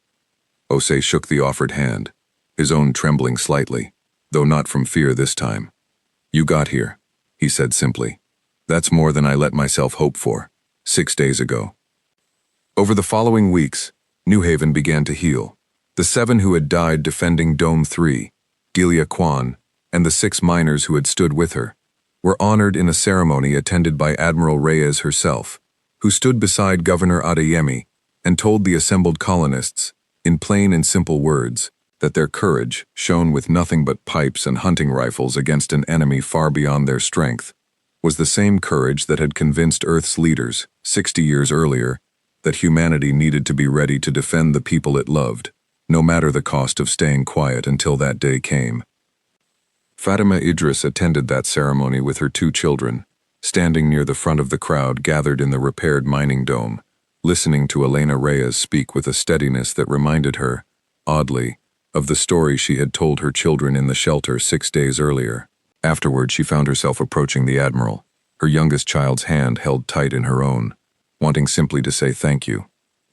Osei shook the offered hand, his own trembling slightly, though not from fear this time. "You got here," he said simply. "That's more than I let myself hope for, 6 days ago." Over the following weeks, New Haven began to heal. The 7 who had died defending Dome 3, Delia Kwan, and the 6 miners who had stood with her, were honored in a ceremony attended by Admiral Reyes herself, who stood beside Governor Adeyemi and told the assembled colonists, in plain and simple words, that their courage, shown with nothing but pipes and hunting rifles against an enemy far beyond their strength, was the same courage that had convinced Earth's leaders, 60 years earlier, that humanity needed to be ready to defend the people it loved, no matter the cost of staying quiet until that day came. Fatima Idris attended that ceremony with her 2 children, standing near the front of the crowd gathered in the repaired mining dome, listening to Elena Reyes speak with a steadiness that reminded her, oddly, of the story she had told her children in the shelter 6 days earlier. Afterward, she found herself approaching the Admiral, her youngest child's hand held tight in her own, wanting simply to say thank you,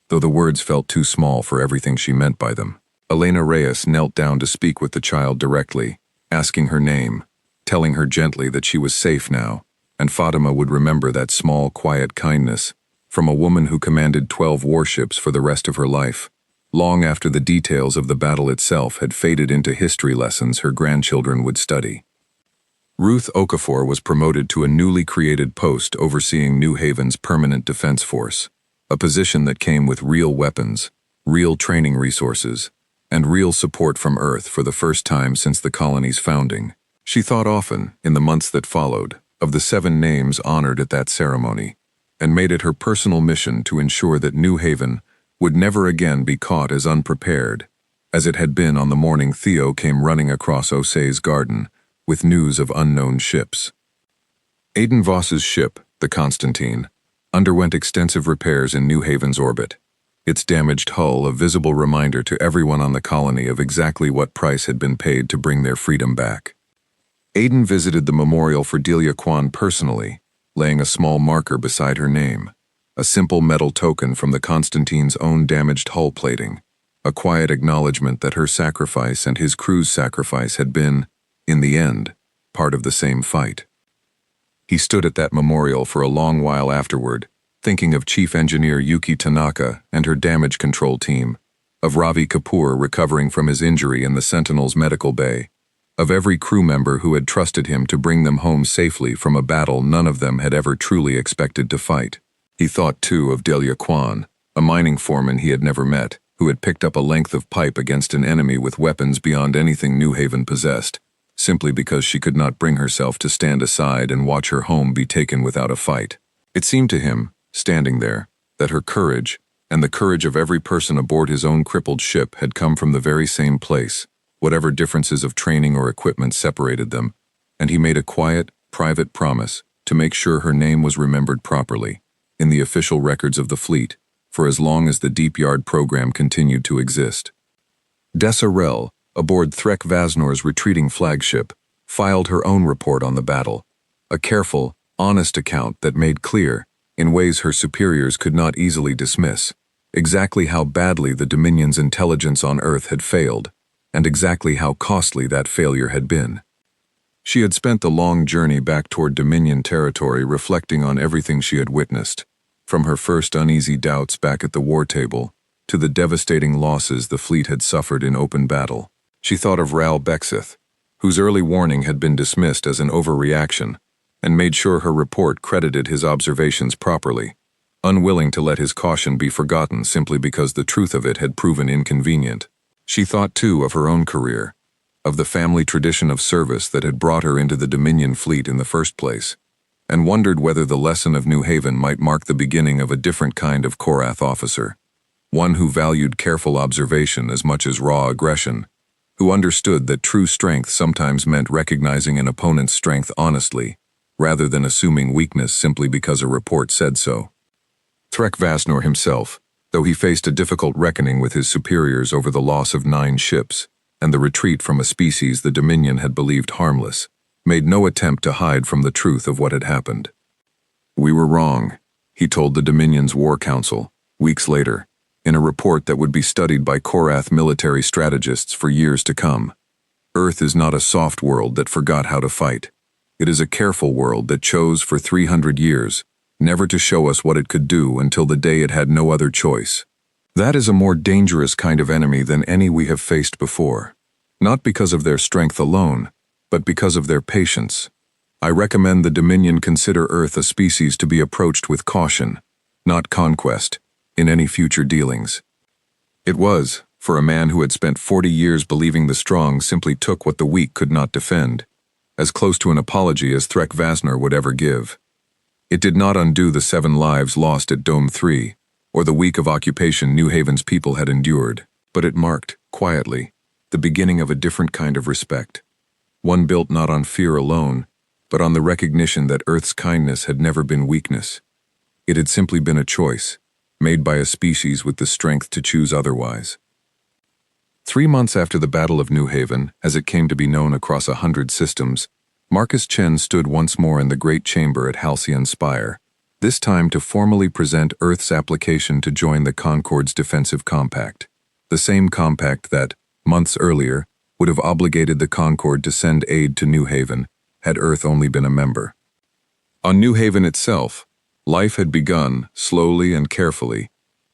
though the words felt too small for everything she meant by them. Elena Reyes knelt down to speak with the child directly, asking her name, telling her gently that she was safe now, and Fatima would remember that small, quiet kindness from a woman who commanded 12 warships for the rest of her life, long after the details of the battle itself had faded into history lessons her grandchildren would study. Ruth Okafor was promoted to a newly created post overseeing New Haven's permanent defense force, a position that came with real weapons, real training resources, and real support from Earth for the first time since the colony's founding. She thought often, in the months that followed, of the 7 names honored at that ceremony, and made it her personal mission to ensure that New Haven would never again be caught as unprepared, as it had been on the morning Theo came running across Osei's garden with news of unknown ships. Aiden Voss's ship, the Constantine, underwent extensive repairs in New Haven's orbit, its damaged hull a visible reminder to everyone on the colony of exactly what price had been paid to bring their freedom back. Aiden visited the memorial for Delia Kwan personally, laying a small marker beside her name, a simple metal token from the Constantine's own damaged hull plating, a quiet acknowledgement that her sacrifice and his crew's sacrifice had been, in the end, part of the same fight. He stood at that memorial for a long while afterward, thinking of Chief Engineer Yuki Tanaka and her damage control team, of Ravi Kapoor recovering from his injury in the Sentinel's medical bay, of every crew member who had trusted him to bring them home safely from a battle none of them had ever truly expected to fight. He thought, too, of Delia Kwan, a mining foreman he had never met, who had picked up a length of pipe against an enemy with weapons beyond anything New Haven possessed, simply because she could not bring herself to stand aside and watch her home be taken without a fight. It seemed to him, standing there, that her courage, and the courage of every person aboard his own crippled ship, had come from the very same place, whatever differences of training or equipment separated them, and he made a quiet, private promise to make sure her name was remembered properly, in the official records of the fleet, for as long as the Deep Yard program continued to exist. Dessa Rel, aboard Threk Vasnor's retreating flagship, filed her own report on the battle, a careful, honest account that made clear, in ways her superiors could not easily dismiss, exactly how badly the Dominion's intelligence on Earth had failed, and exactly how costly that failure had been. She had spent the long journey back toward Dominion territory reflecting on everything she had witnessed, from her first uneasy doubts back at the war table, to the devastating losses the fleet had suffered in open battle. She thought of Ral Bexith, whose early warning had been dismissed as an overreaction, and made sure her report credited his observations properly, unwilling to let his caution be forgotten simply because the truth of it had proven inconvenient. She thought, too, of her own career, of the family tradition of service that had brought her into the Dominion fleet in the first place, and wondered whether the lesson of New Haven might mark the beginning of a different kind of Korath officer, one who valued careful observation as much as raw aggression, who understood that true strength sometimes meant recognizing an opponent's strength honestly, rather than assuming weakness simply because a report said so. Threk Vasnor himself, though he faced a difficult reckoning with his superiors over the loss of 9 ships, and the retreat from a species the Dominion had believed harmless, made no attempt to hide from the truth of what had happened. "We were wrong," he told the Dominion's War Council, weeks later, in a report that would be studied by Korath military strategists for years to come. "Earth is not a soft world that forgot how to fight. It is a careful world that chose for 300 years never to show us what it could do until the day it had no other choice. That is a more dangerous kind of enemy than any we have faced before, not because of their strength alone, but because of their patience. I recommend the Dominion consider Earth a species to be approached with caution, not conquest, in any future dealings." It was, for a man who had spent 40 years believing the strong simply took what the weak could not defend, as close to an apology as Threk Vasnor would ever give. It did not undo the 7 lives lost at Dome 3, or the week of occupation New Haven's people had endured, but it marked, quietly, the beginning of a different kind of respect, one built not on fear alone, but on the recognition that Earth's kindness had never been weakness. It had simply been a choice, made by a species with the strength to choose otherwise. 3 months after the Battle of New Haven, as it came to be known across 100 systems, Marcus Chen stood once more in the Great Chamber at Halcyon Spire, this time to formally present Earth's application to join the Concord's defensive compact, the same compact that, months earlier, would have obligated the Concord to send aid to New Haven, had Earth only been a member. On New Haven itself, life had begun, slowly and carefully,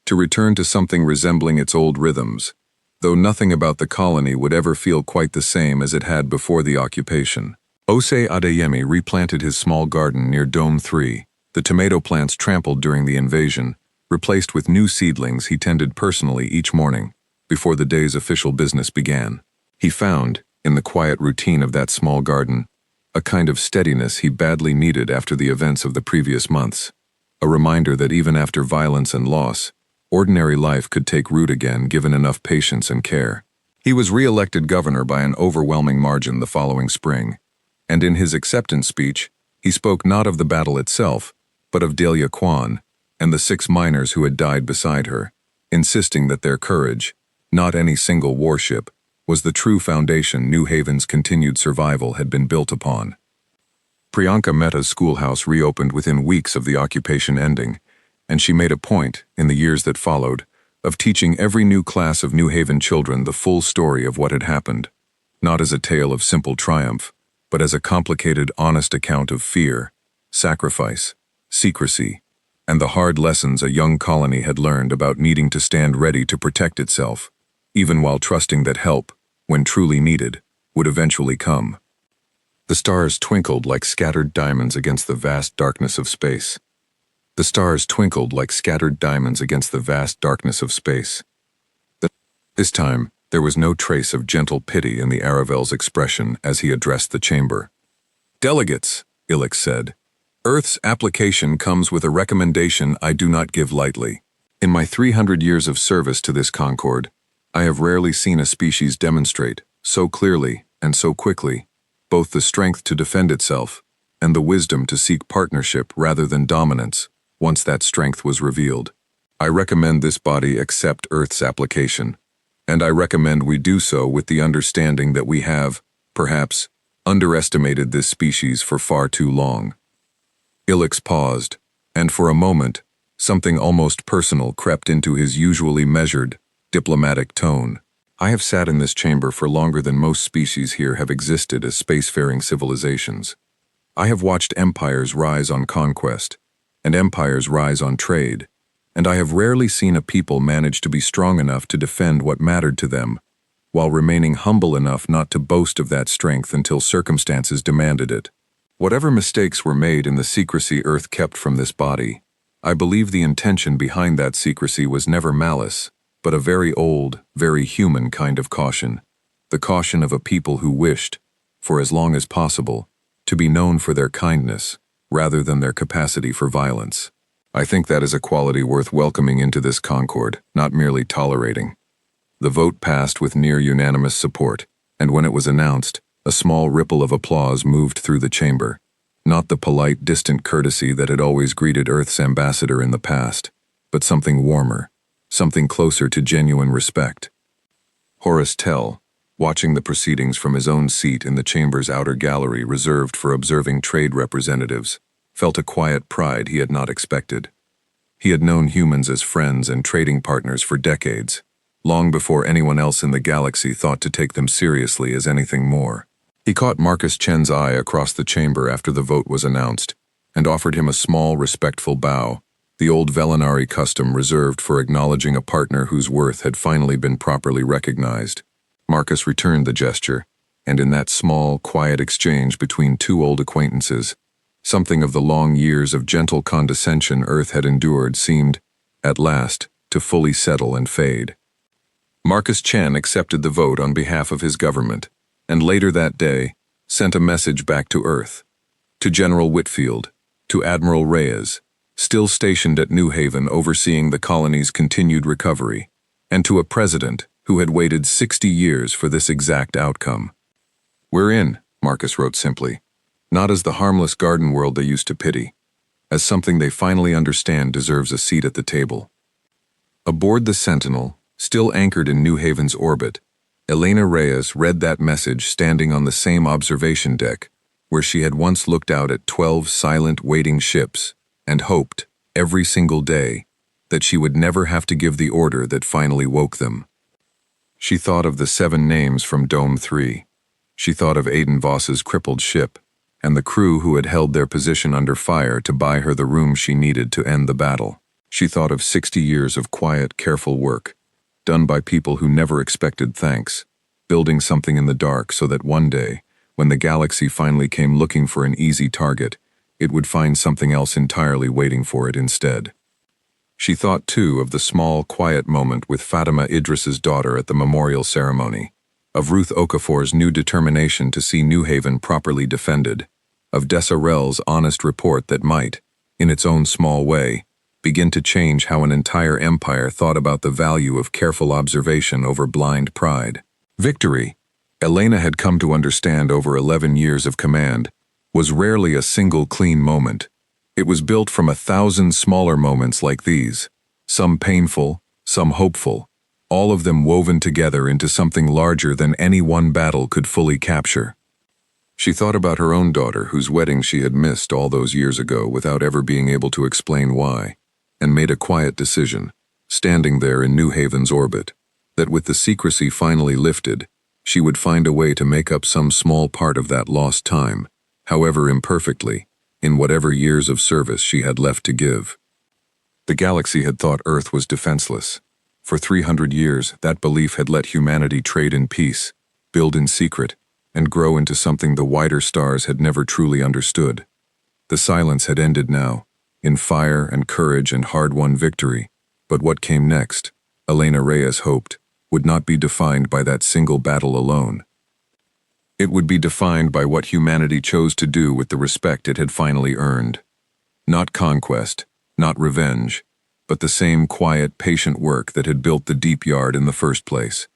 to return to something resembling its old rhythms, though nothing about the colony would ever feel quite the same as it had before the occupation. Osei Adeyemi replanted his small garden near Dome 3, the tomato plants trampled during the invasion, replaced with new seedlings he tended personally each morning, before the day's official business began. He found, in the quiet routine of that small garden, a kind of steadiness he badly needed after the events of the previous months, a reminder that even after violence and loss, ordinary life could take root again given enough patience and care. He was re-elected governor by an overwhelming margin the following spring, and in his acceptance speech, he spoke not of the battle itself, but of Delia Kwan and the 6 miners who had died beside her, insisting that their courage, not any single warship, was the true foundation New Haven's continued survival had been built upon. Priyanka Mehta's schoolhouse reopened within weeks of the occupation ending, and she made a point, in the years that followed, of teaching every new class of New Haven children the full story of what had happened, not as a tale of simple triumph, but as a complicated, honest account of fear, sacrifice, secrecy, and the hard lessons a young colony had learned about needing to stand ready to protect itself, even while trusting that help, when truly needed, would eventually come. The stars twinkled like scattered diamonds against the vast darkness of space. The stars twinkled like scattered diamonds against the vast darkness of space. This time, There was no trace of gentle pity in the Aravel's expression as he addressed the chamber. "Delegates," Ilix said, "Earth's application comes with a recommendation I do not give lightly. In my 300 years of service to this Concord, I have rarely seen a species demonstrate, so clearly and so quickly, both the strength to defend itself and the wisdom to seek partnership rather than dominance, once that strength was revealed. I recommend this body accept Earth's application, and I recommend we do so with the understanding that we have, perhaps, underestimated this species for far too long." Ilix paused, and for a moment, something almost personal crept into his usually measured, diplomatic tone. "I have sat in this chamber for longer than most species here have existed as spacefaring civilizations. I have watched empires rise on conquest, and empires rise on trade, and I have rarely seen a people manage to be strong enough to defend what mattered to them, while remaining humble enough not to boast of that strength until circumstances demanded it. Whatever mistakes were made in the secrecy Earth kept from this body, I believe the intention behind that secrecy was never malice, but a very old, very human kind of caution. The caution of a people who wished, for as long as possible, to be known for their kindness, rather than their capacity for violence. I think that is a quality worth welcoming into this Concord, not merely tolerating." The vote passed with near unanimous support, and when it was announced, a small ripple of applause moved through the chamber. Not the polite, distant courtesy that had always greeted Earth's ambassador in the past, but something warmer, something closer to genuine respect. Horace Tell, watching the proceedings from his own seat in the chamber's outer gallery reserved for observing trade representatives, felt a quiet pride he had not expected. He had known humans as friends and trading partners for decades, long before anyone else in the galaxy thought to take them seriously as anything more. He caught Marcus Chen's eye across the chamber after the vote was announced, and offered him a small, respectful bow, the old Velinari custom reserved for acknowledging a partner whose worth had finally been properly recognized. Marcus returned the gesture, and in that small, quiet exchange between two old acquaintances, something of the long years of gentle condescension Earth had endured seemed, at last, to fully settle and fade. Marcus Chen accepted the vote on behalf of his government, and later that day, sent a message back to Earth, to General Whitfield, to Admiral Reyes, still stationed at New Haven overseeing the colony's continued recovery, and to a president who had waited 60 years for this exact outcome. "We're in," Marcus wrote simply, not as the harmless garden world they used to pity, as something they finally understand deserves a seat at the table. Aboard the Sentinel, still anchored in New Haven's orbit, Elena Reyes read that message standing on the same observation deck where she had once looked out at 12 silent waiting ships and hoped, every single day, that she would never have to give the order that finally woke them. She thought of the 7 names from Dome 3. She thought of Aiden Voss's crippled ship, and the crew who had held their position under fire to buy her the room she needed to end the battle. She thought of 60 years of quiet, careful work, done by people who never expected thanks, building something in the dark so that one day, when the galaxy finally came looking for an easy target, it would find something else entirely waiting for it instead. She thought, too, of the small, quiet moment with Fatima Idris's daughter at the memorial ceremony, of Ruth Okafor's new determination to see New Haven properly defended, of Desarel's honest report that might, in its own small way, begin to change how an entire empire thought about the value of careful observation over blind pride. Victory, Elena had come to understand over 11 years of command, was rarely a single clean moment. It was built from 1,000 smaller moments like these, some painful, some hopeful, all of them woven together into something larger than any one battle could fully capture. She thought about her own daughter, whose wedding she had missed all those years ago without ever being able to explain why, and made a quiet decision, standing there in New Haven's orbit, that with the secrecy finally lifted, she would find a way to make up some small part of that lost time, however imperfectly, in whatever years of service she had left to give. The galaxy had thought Earth was defenseless. For 300 years, that belief had let humanity trade in peace, build in secret, and grow into something the wider stars had never truly understood. The silence had ended now, in fire and courage and hard-won victory, but what came next, Elena Reyes hoped, would not be defined by that single battle alone. It would be defined by what humanity chose to do with the respect it had finally earned. Not conquest, not revenge, but the same quiet, patient work that had built the Deep Yard in the first place.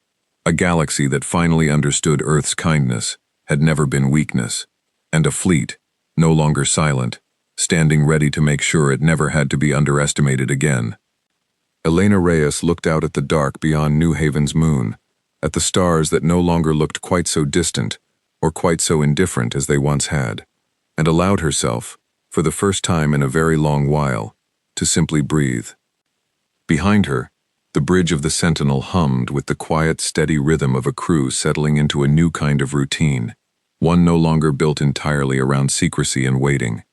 A galaxy that finally understood Earth's kindness had never been weakness, and a fleet, no longer silent, standing ready to make sure it never had to be underestimated again. Elena Reyes looked out at the dark beyond New Haven's moon, at the stars that no longer looked quite so distant or quite so indifferent as they once had, and allowed herself, for the first time in a very long while, to simply breathe. Behind her, the bridge of the Sentinel hummed with the quiet, steady rhythm of a crew settling into a new kind of routine, one no longer built entirely around secrecy and waiting.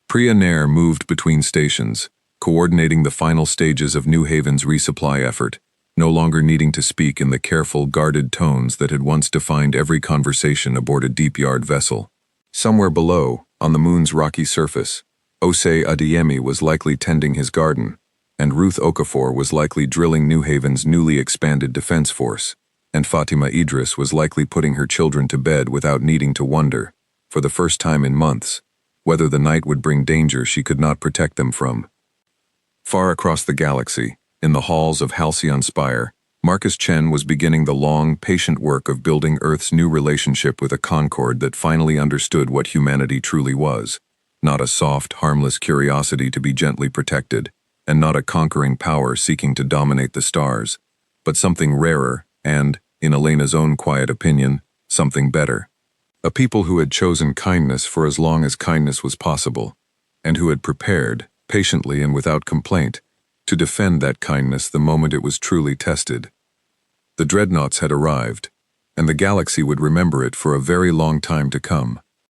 Priya Nair moved between stations, coordinating the final stages of New Haven's resupply effort, no longer needing to speak in the careful, guarded tones that had once defined every conversation aboard a Deep Yard vessel. Somewhere below, on the moon's rocky surface, Osei Adeyemi was likely tending his garden, and Ruth Okafor was likely drilling New Haven's newly expanded defense force, and Fatima Idris was likely putting her children to bed without needing to wonder, for the first time in months, whether the night would bring danger she could not protect them from. Far across the galaxy, in the halls of Halcyon Spire, Marcus Chen was beginning the long, patient work of building Earth's new relationship with a Concord that finally understood what humanity truly was, not a soft, harmless curiosity to be gently protected, and not a conquering power seeking to dominate the stars, but something rarer and, in Elena's own quiet opinion, something better. A people who had chosen kindness for as long as kindness was possible, and who had prepared, patiently and without complaint, to defend that kindness the moment it was truly tested. The Dreadnoughts had arrived, and the galaxy would remember it for a very long time to come.